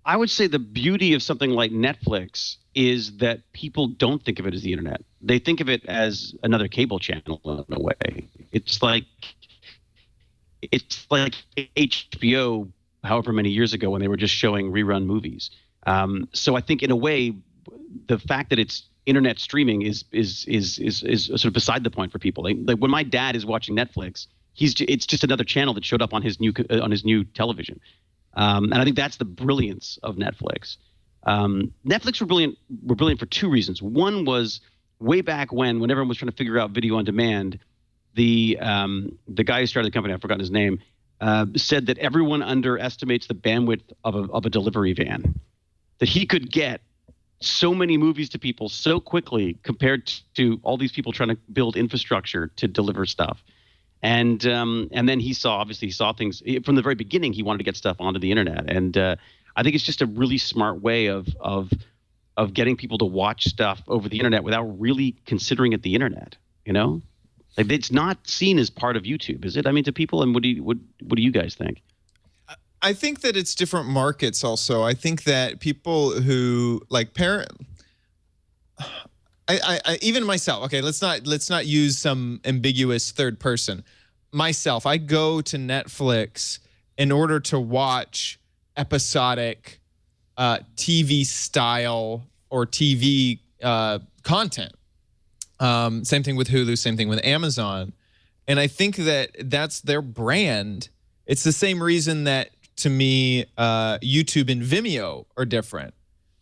I would say the beauty of something like Netflix is that people don't think of it as the internet. They think of it as another cable channel in a way. It's like HBO, however many years ago, when they were just showing rerun movies. So I think in a way, the fact that it's internet streaming is sort of beside the point for people. Like when my dad is watching Netflix, it's just another channel that showed up on his new television. And I think that's the brilliance of Netflix. Netflix were brilliant for two reasons. One was way back when everyone was trying to figure out video on demand, the guy who started the company, I've forgotten his name, said that everyone underestimates the bandwidth of a delivery van, that he could get so many movies to people so quickly compared to all these people trying to build infrastructure to deliver stuff. And then he saw things from the very beginning. He wanted to get stuff onto the internet, and I think it's just a really smart way of getting people to watch stuff over the internet without really considering it the internet. You know, like it's not seen as part of YouTube, is it? I mean, to people. And what do you guys think? I think that it's different markets also. I think that people who like I even myself, okay, let's not use some ambiguous third person. Myself, I go to Netflix in order to watch episodic TV style or TV content. Same thing with Hulu, same thing with Amazon. And I think that that's their brand. It's the same reason that, to me, YouTube and Vimeo are different.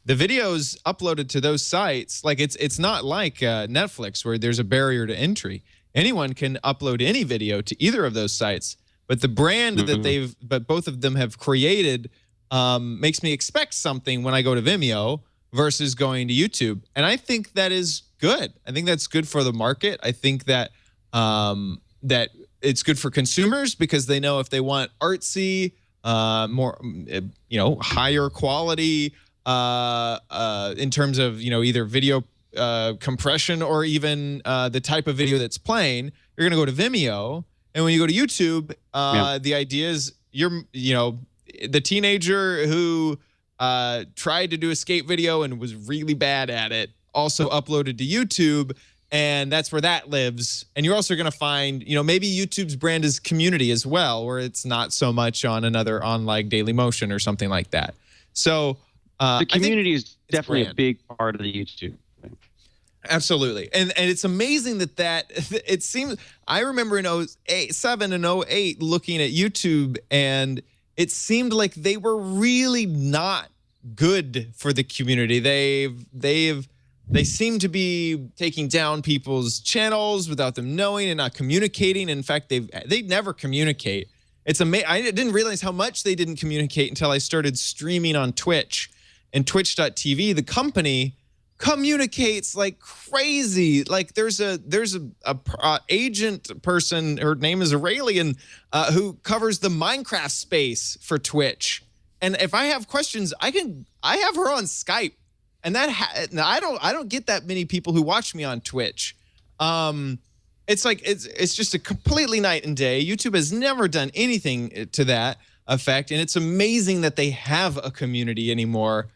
The videos uploaded to those sites, like it's not like Netflix where there's a barrier to entry. Anyone can upload any video to either of those sites, but the brand that both of them have created makes me expect something when I go to Vimeo versus going to YouTube. And I think that is good. I think that's good for the market. I think that that it's good for consumers because they know if they want artsy, more, higher quality in terms of, either video compression or even the type of video that's playing, you're going to go to Vimeo. And when you go to YouTube, the idea is the teenager who tried to do a skate video and was really bad at it also uploaded to YouTube. And that's where that lives. And you're also going to find, maybe YouTube's brand is community as well, where it's not so much on like Dailymotion or something like that. So the community is definitely a big part of the YouTube thing. Absolutely. And it's amazing that it seems, I remember in 07 and 08 looking at YouTube, and it seemed like they were really not good for the community. They seem to be taking down people's channels without them knowing and not communicating. In fact, they never communicate. It's amazing. I didn't realize how much they didn't communicate until I started streaming on Twitch. And Twitch.tv, the company, communicates like crazy. Like there's a agent person, her name is Aurelian, who covers the Minecraft space for Twitch. And if I have questions, I have her on Skype. And I don't get that many people who watch me on Twitch. It's like it's just a completely night and day. YouTube has never done anything to that effect, and it's amazing that they have a community anymore.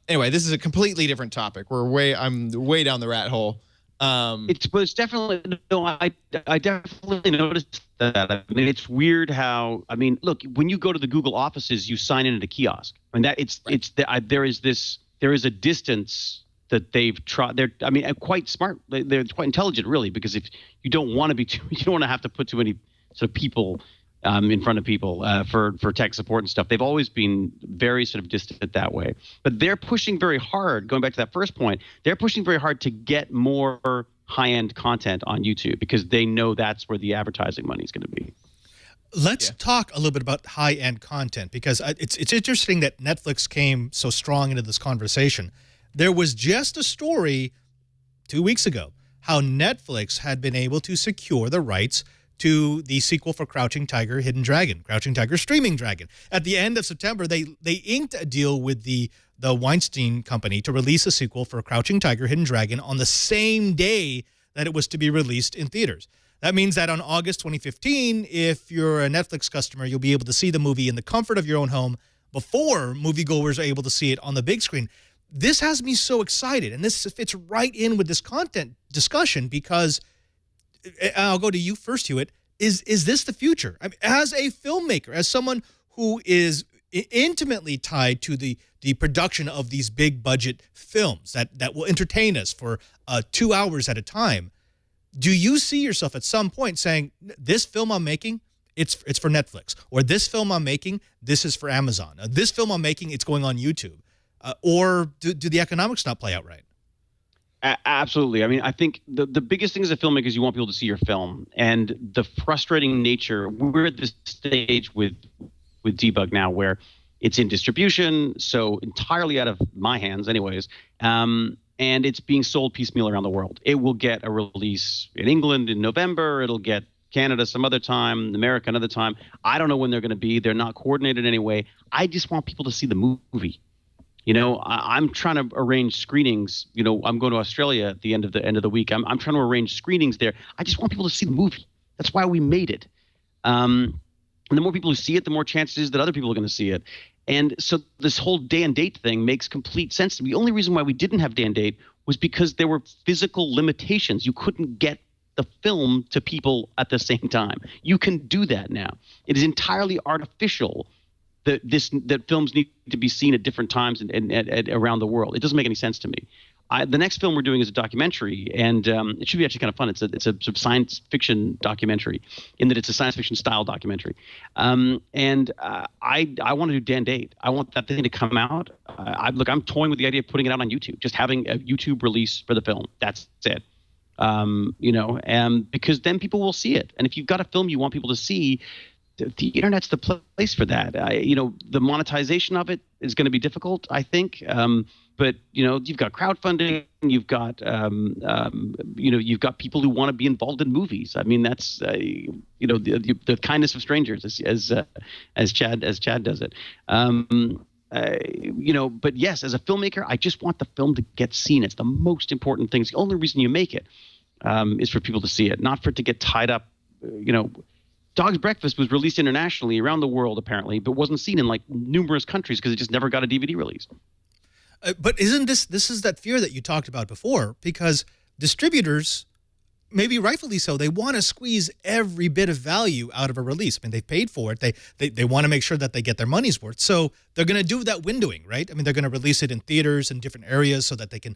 Anyway, this is a completely different topic. I'm way down the rat hole. It's definitely I definitely noticed that. I mean, it's weird how look, when you go to the Google offices, you sign in at a kiosk, and there is a distance that they've tried. They're quite smart. They're quite intelligent, really, because if you don't want to have to put too many sort of people in front of people for tech support and stuff. They've always been very sort of distant that way. But they're pushing very hard. Going back to that first point, they're pushing very hard to get more high-end content on YouTube because they know that's where the advertising money is going to be. Let's talk a little bit about high-end content, because it's interesting that Netflix came so strong into this conversation. There was just a story 2 weeks ago how Netflix had been able to secure the rights to the sequel for Crouching Tiger, Hidden Dragon, Crouching Tiger, Streaming Dragon. At the end of September, they inked a deal with the Weinstein Company to release a sequel for Crouching Tiger, Hidden Dragon on the same day that it was to be released in theaters. That means that on August 2015, if you're a Netflix customer, you'll be able to see the movie in the comfort of your own home before moviegoers are able to see it on the big screen. This has me so excited, and this fits right in with this content discussion because, I'll go to you first, Hewlett, is this the future? I mean, as a filmmaker, as someone who is intimately tied to the production of these big budget films that will entertain us for 2 hours at a time. Do you see yourself at some point saying, this film I'm making, it's for Netflix, or this film I'm making, this is for Amazon, this film I'm making, it's going on YouTube, or do the economics not play out right? Absolutely. I mean, I think the biggest thing as a filmmaker is you want people to see your film, and the frustrating nature. We're at this stage with Debug now where it's in distribution, so entirely out of my hands, anyways. And it's being sold piecemeal around the world. It will get a release in England in November. It'll get Canada some other time, America another time. I don't know when they're going to be. They're not coordinated in any way. I just want people to see the movie. You know, I'm trying to arrange screenings. You know, I'm going to Australia at the end of the week. I'm trying to arrange screenings there. I just want people to see the movie. That's why we made it. And the more people who see it, the more chances that other people are going to see it. And so this whole day and date thing makes complete sense to me. The only reason why we didn't have day and date was because there were physical limitations. You couldn't get the film to people at the same time. You can do that now. It is entirely artificial that films need to be seen at different times and around the world. It doesn't make any sense to me. The next film we're doing is a documentary, and it should be actually kind of fun. It's a sort of science fiction documentary, in that it's a science fiction style documentary. I want to do Dan Date. I want that thing to come out. I'm toying with the idea of putting it out on YouTube, just having a YouTube release for the film. That's it. Because then people will see it. And if you've got a film you want people to see, the internet's the place for that. The monetization of it is going to be difficult, I think. But you've got crowdfunding, you've got you've got people who want to be involved in movies. I mean, that's the kindness of strangers, as Chad does it. But yes, as a filmmaker, I just want the film to get seen. It's the most important thing. It's the only reason you make it, is for people to see it, not for it to get tied up. Dog's Breakfast was released internationally around the world, apparently, but wasn't seen in like numerous countries because it just never got a DVD release. But isn't this is that fear that you talked about before? Because distributors, maybe rightfully so, they want to squeeze every bit of value out of a release. I mean, they paid for it. They want to make sure that they get their money's worth. So they're going to do that windowing, right? I mean, they're going to release it in theaters in different areas so that they can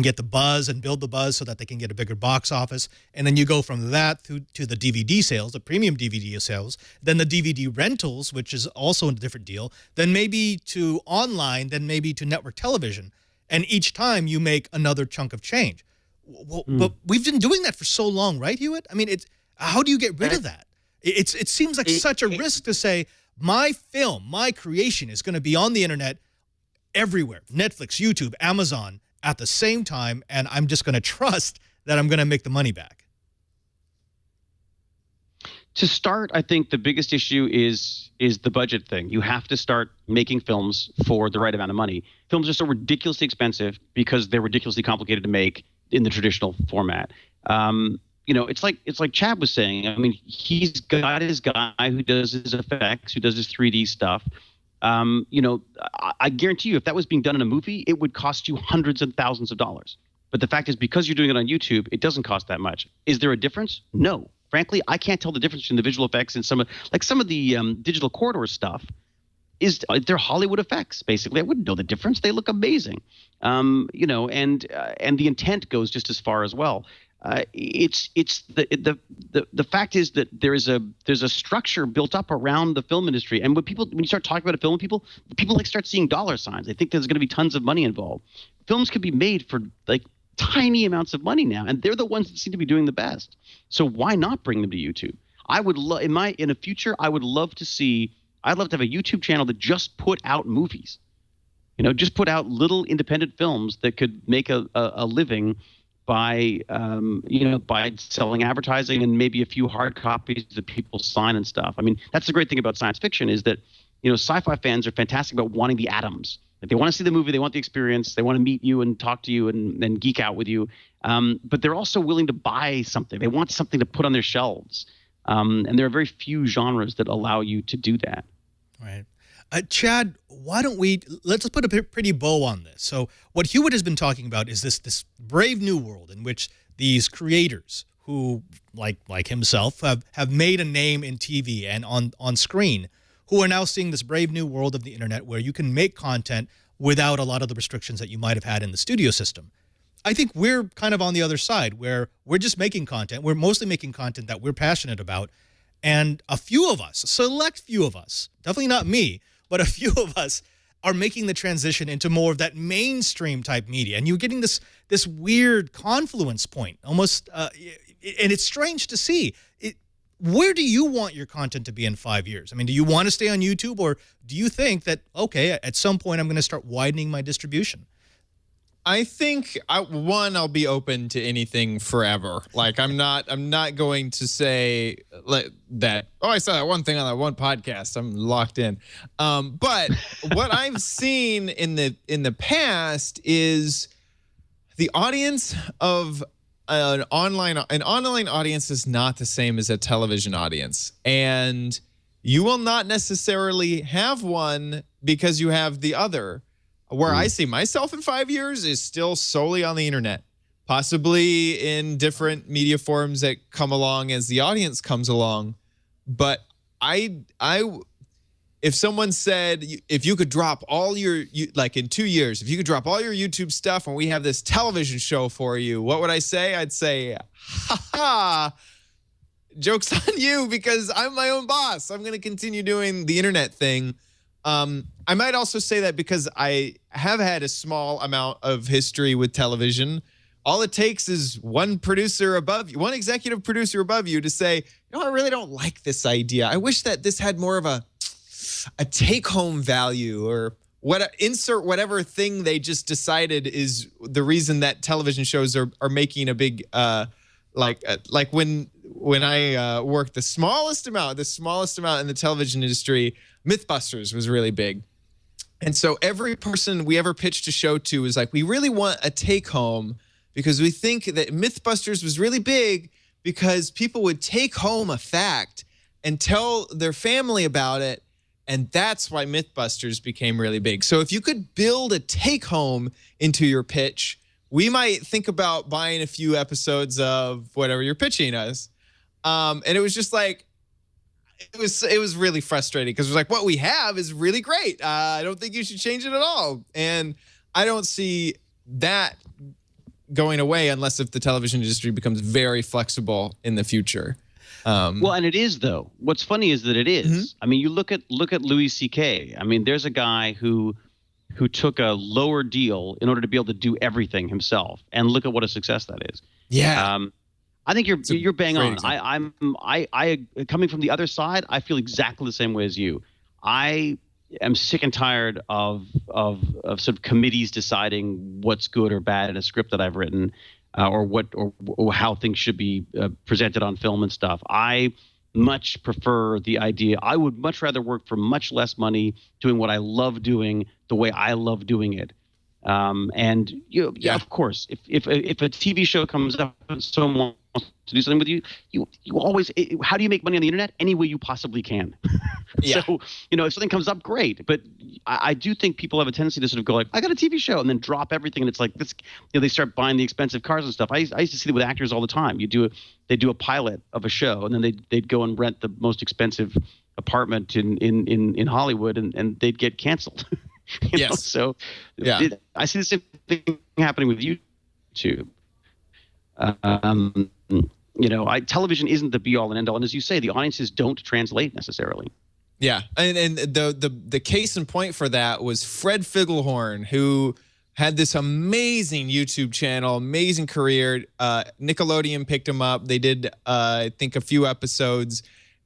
get the buzz and build the buzz so that they can get a bigger box office. And then you go from that to the DVD sales, the premium DVD sales, then the DVD rentals, which is also a different deal, then maybe to online, then maybe to network television. And each time you make another chunk of change. Well, but we've been doing that for so long, right, Hewlett? I mean, how do you get rid of that? It seems like such a risk to say, my film, my creation is going to be on the internet everywhere, Netflix, YouTube, Amazon, at the same time, and I'm just going to trust that I'm going to make the money back. To start, I think the biggest issue is the budget thing. You have to start making films for the right amount of money. Films are so ridiculously expensive because they're ridiculously complicated to make in the traditional format. It's like Chad was saying. I mean, he's got his guy who does his effects, who does his 3D stuff. I guarantee you, if that was being done in a movie, it would cost you hundreds of thousands of dollars. But the fact is, because you're doing it on YouTube, it doesn't cost that much. Is there a difference? No. Frankly, I can't tell the difference between the visual effects and some of the digital corridor stuff. They're Hollywood effects, basically. I wouldn't know the difference. They look amazing. And the intent goes just as far as well. It's the fact is that there's a structure built up around the film industry. And when you start talking about a film, people like start seeing dollar signs. They think there's going to be tons of money involved. Films can be made for like tiny amounts of money now, and they're the ones that seem to be doing the best. So why not bring them to YouTube? I would in the future, I would love to see. I'd love to have a YouTube channel that just put out movies, just put out little independent films that could make a living by selling advertising and maybe a few hard copies that people sign and stuff. I mean, that's the great thing about science fiction is that, sci-fi fans are fantastic about wanting the atoms. Like they want to see the movie, they want the experience, they want to meet you and talk to you and geek out with you. But they're also willing to buy something. They want something to put on their shelves. And there are very few genres that allow you to do that. Right. Chad, why don't let's put a pretty bow on this. So what Hewlett has been talking about is this brave new world in which these creators who, like himself, have made a name in TV and on screen, who are now seeing this brave new world of the internet where you can make content without a lot of the restrictions that you might have had in the studio system. I think we're kind of on the other side where we're just making content. We're mostly making content that we're passionate about. And a few of us, a select few of us, definitely not me, but a few of us are making the transition into more of that mainstream type media. And you're getting this weird confluence point almost, and it's strange to see. Where do you want your content to be in 5 years? I mean, do you want to stay on YouTube, or do you think that, okay, at some point I'm going to start widening my distribution? I think I'll be open to anything forever. Like I'm not going to say that, oh, I saw that one thing on that one podcast, I'm locked in. But what I've seen in the past is the audience of an online audience is not the same as a television audience. And you will not necessarily have one because you have the other. Where I see myself in 5 years is still solely on the internet, possibly in different media forms that come along as the audience comes along. But if someone said, if you could drop all like in 2 years, if you could drop all your YouTube stuff and we have this television show for you, what would I say? I'd say, ha ha, joke's on you because I'm my own boss. I'm going to continue doing the internet thing. I might also say that because I have had a small amount of history with television. All it takes is one producer above you, one executive producer above you to say, I really don't like this idea. I wish that this had more of a take-home value, or insert whatever thing they just decided is the reason that television shows are making a big like when I worked the smallest amount in the television industry, Mythbusters was really big. And so every person we ever pitched a show to was like, we really want a take home because we think that Mythbusters was really big because people would take home a fact and tell their family about it. And that's why Mythbusters became really big. So if you could build a take home into your pitch, we might think about buying a few episodes of whatever you're pitching us. And it was just like, it was really frustrating because it was like, what we have is really great. I don't think you should change it at all. And I don't see that going away unless if the television industry becomes very flexible in the future. Well, and it is, though. What's funny is that it is. Mm-hmm. I mean, you look at Louis C.K. I mean, there's a guy who took a lower deal in order to be able to do everything himself, and look at what a success that is. Yeah. I think you're bang on. I coming from the other side, I feel exactly the same way as you. I am sick and tired of sort of committees deciding what's good or bad in a script that I've written, or how things should be presented on film and stuff. I much prefer the idea. I would much rather work for much less money doing what I love doing the way I love doing it. And of course, if a TV show comes up and someone wants to do something with you, you always, how do you make money on the internet? Any way you possibly can. Yeah. So, if something comes up, great. But I do think people have a tendency to sort of go like, I got a TV show, and then drop everything. And it's like this, they start buying the expensive cars and stuff. I used to see that with actors all the time. They do a pilot of a show, and then they'd go and rent the most expensive apartment in Hollywood, and they'd get canceled. Yes. So yeah. I see the same thing happening with YouTube. Television isn't the be all and end all, and as you say, the audiences don't translate necessarily. Yeah, and the case in point for that was Fred Figglehorn, who had this amazing YouTube channel, amazing career. Nickelodeon picked him up. They did, I think, a few episodes,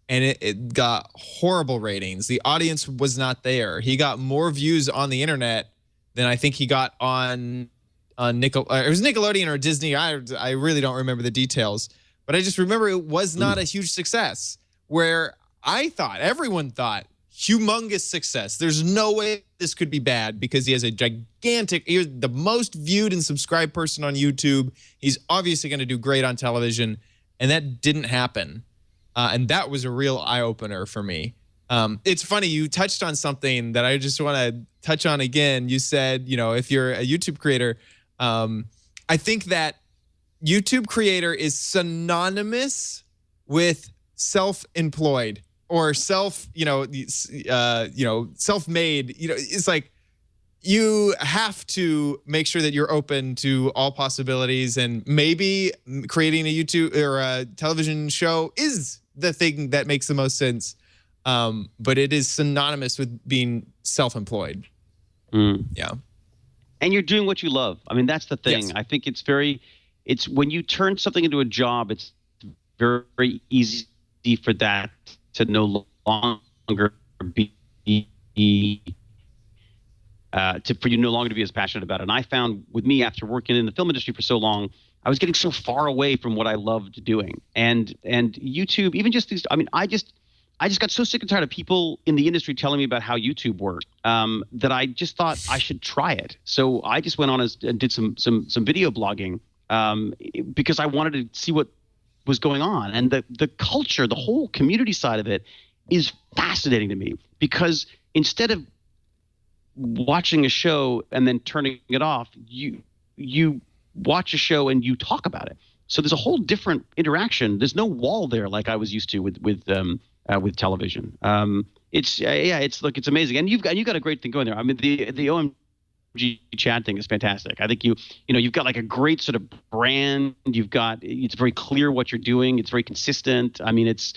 and it got horrible ratings. The audience was not there. He got more views on the internet than I think he got on it was Nickelodeon or Disney. I really don't remember the details, but I just remember it was not a huge success. Where everyone thought, humongous success. There's no way this could be bad because he was the most viewed and subscribed person on YouTube. He's obviously going to do great on television, and that didn't happen. And that was a real eye-opener for me. It's funny, you touched on something that I just want to touch on again. You said, if you're a YouTube creator, I think that YouTube creator is synonymous with self-employed. or self-made, it's like you have to make sure that you're open to all possibilities, and maybe creating a YouTube or a television show is the thing that makes the most sense. But it is synonymous with being self-employed. Yeah. And you're doing what you love. I mean, that's the thing. Yes. I think it's when you turn something into a job, it's very, very easy for that to no longer be for you no longer to be as passionate about it. And I found with me, after working in the film industry for so long, I was getting so far away from what I loved doing. And YouTube, even just these, I mean, I just got so sick and tired of people in the industry telling me about how YouTube worked, that I just thought I should try it. So I just went on and did some video blogging, because I wanted to see what was going on. And the culture, the whole community side of it is fascinating to me, because instead of watching a show and then turning it off, you watch a show and you talk about it. So there's a whole different interaction. There's no wall there like I was used to with television. It's amazing, and you've got a great thing going there. I mean, the OMGchad thing is fantastic. I think you've got like a great sort of brand. It's very clear what you're doing. It's very consistent. I mean, it's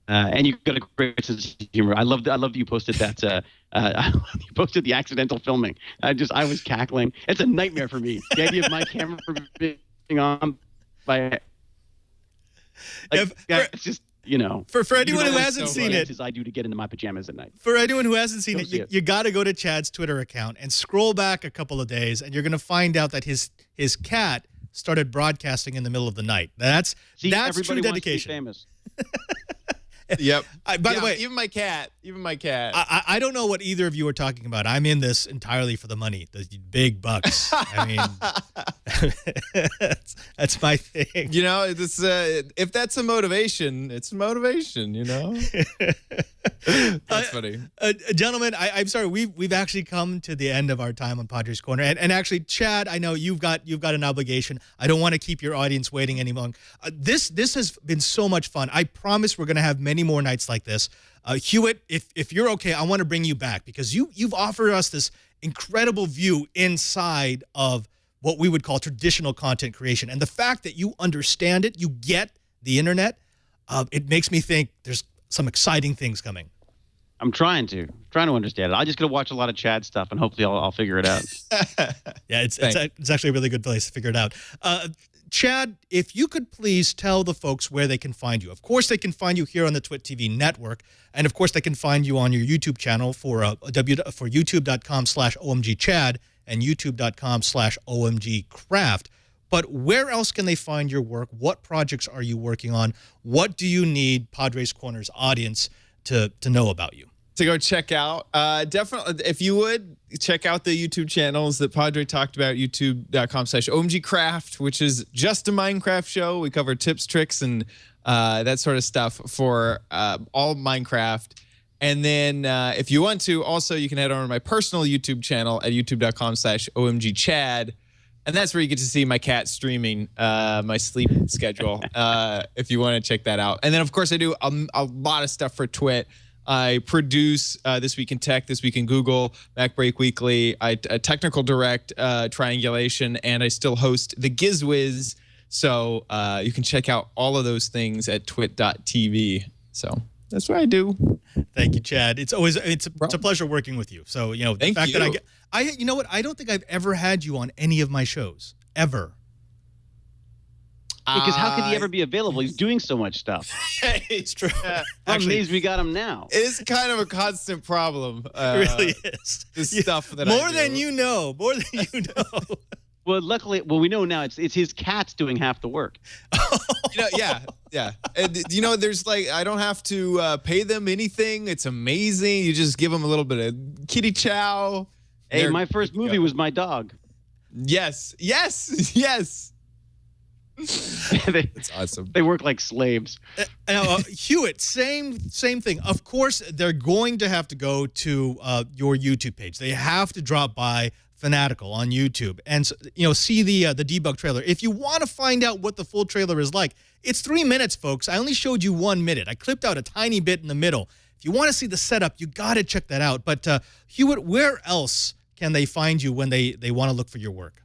and you've got a great sense of humor. I love that you posted that. You posted the accidental filming. I was cackling. It's a nightmare for me. The idea of my camera being on by. It's just, For anyone who hasn't seen it, as I do to get into my pajamas at night. For anyone who hasn't seen it, you got to go to Chad's Twitter account and scroll back a couple of days, and you're going to find out that his cat started broadcasting in the middle of the night. That's true dedication. Wants to be famous. Yep. By the way, even my cat. I don't know what either of you are talking about. I'm in this entirely for the money, the big bucks. I mean, that's my thing. If that's a motivation, it's a motivation. That's funny. Gentlemen, I'm sorry. We've actually come to the end of our time on Padre's Corner, and actually, Chad, I know you've got an obligation. I don't want to keep your audience waiting any longer. This has been so much fun. I promise we're going to have many more nights like this. Hewlett, if you're okay, I want to bring you back, because you've offered us this incredible view inside of what we would call traditional content creation, and the fact that you understand it, you get the internet, it makes me think there's some exciting things coming. I'm trying to understand it. I'm just going to watch a lot of Chad stuff, and hopefully I'll figure it out. Yeah, it's actually a really good place to figure it out. Chad, if you could please tell the folks where they can find you. Of course, they can find you here on the Twit TV network, and of course, they can find you on your YouTube channel for youtube.com/OMGchad and youtube.com/OMGcraft. But where else can they find your work? What projects are you working on? What do you need Padre's Corner's audience to know about you? To go check out. Definitely, if you would, check out the YouTube channels that Padre talked about, youtube.com/OMGcraft, which is just a Minecraft show. We cover tips, tricks, and that sort of stuff for all Minecraft. And then if you want to, also, you can head over to my personal YouTube channel at youtube.com/OMGchad. And that's where you get to see my cat streaming my sleep schedule, if you want to check that out. And then, of course, I do a lot of stuff for Twit. I produce This Week in Tech, This Week in Google, Mac Break Weekly. I technical direct Triangulation, and I still host the GizWiz. So you can check out all of those things at twit.tv. So that's what I do. Thank you, Chad. It's a pleasure working with you. So the fact that you know what, I don't think I've ever had you on any of my shows ever. Because how could he ever be available? He's doing so much stuff. It's true. I'm amazed we got him now. It's kind of a constant problem. It really is. The stuff that I do. More than you know. Well, luckily, we know now it's his cats doing half the work. Yeah. And, there's I don't have to pay them anything. It's amazing. You just give them a little bit of kitty chow. Hey, my first movie was my dog. Yes. That's awesome. They work like slaves. Hewlett, same thing. Of course, they're going to have to go to your YouTube page. They have to drop by, fanatical on YouTube and see the debug trailer. If you want to find out what the full trailer is like, it's 3 minutes, folks. I only showed you 1 minute. I clipped out a tiny bit in the middle. If you want to see the setup, you got to check that out. But Hewlett, where else can they find you when they want to look for your work?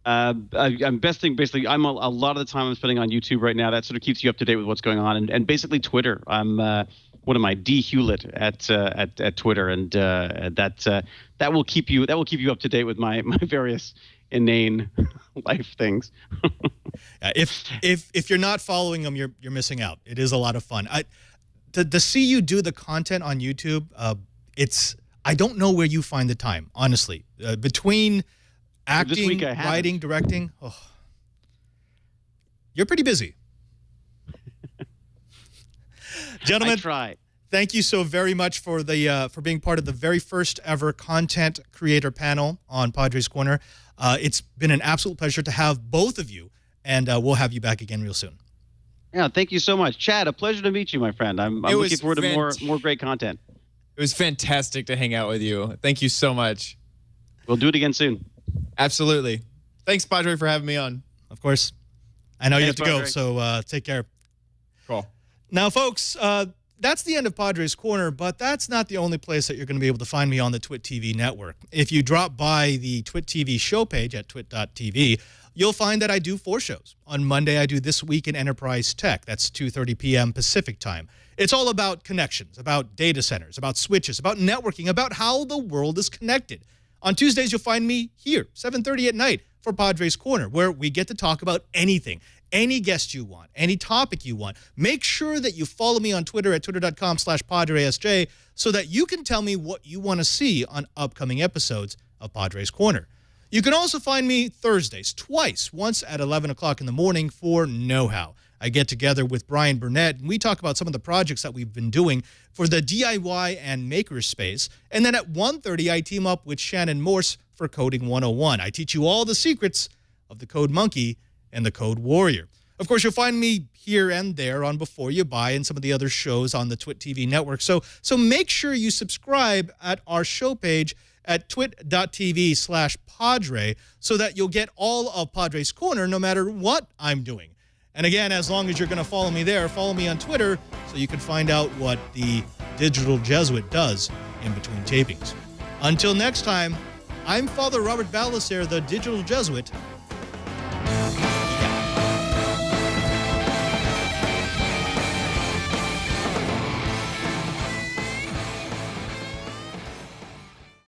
I'm basically. I'm a lot of the time I'm spending on YouTube right now. That sort of keeps you up to date with what's going on, and basically Twitter. I'm what am I? Hewlett at Twitter, and that will keep you up to date with my various inane life things. If you're not following them, you're missing out. It is a lot of fun. To see you do the content on YouTube, I don't know where you find the time, honestly. Between acting, writing, directing, you're pretty busy. Gentlemen, I try. Thank you so very much for being part of the very first ever content creator panel on Padre's Corner. It's been an absolute pleasure to have both of you, and we'll have you back again real soon. Yeah, thank you so much, Chad. A pleasure to meet you, my friend. I'm looking forward to more great content. It was fantastic to hang out with you. Thank you so much. We'll do it again soon. Absolutely. Thanks, Padre, for having me on. Of course. I know you have Thanks, to go, Padre. so take care. Cool. Now, folks, that's the end of Padre's Corner, but that's not the only place that you're going to be able to find me on the Twit TV network. If you drop by the Twit TV show page at twit.tv, you'll find that I do 4 shows. On Monday, I do This Week in Enterprise Tech. That's 2:30 p.m. Pacific time. It's all about connections, about data centers, about switches, about networking, about how the world is connected. On Tuesdays, you'll find me here, 7:30 at night, for Padre's Corner, where we get to talk about anything, any guest you want, any topic you want. Make sure that you follow me on Twitter at twitter.com/PadreSJ so that you can tell me what you want to see on upcoming episodes of Padre's Corner. You can also find me Thursdays, twice, once at 11 o'clock in the morning for Know How. I get together with Brian Burnett, and we talk about some of the projects that we've been doing for the DIY and makerspace. And then at 1:30, I team up with Shannon Morse for Coding 101. I teach you all the secrets of the Code Monkey and the Code Warrior. Of course, you'll find me here and there on Before You Buy and some of the other shows on the Twit TV network. So make sure you subscribe at our show page at twit.tv/Padre so that you'll get all of Padre's Corner no matter what I'm doing. And again, as long as you're going to follow me there, follow me on Twitter so you can find out what the Digital Jesuit does in between tapings. Until next time, I'm Father Robert Ballasare, the Digital Jesuit,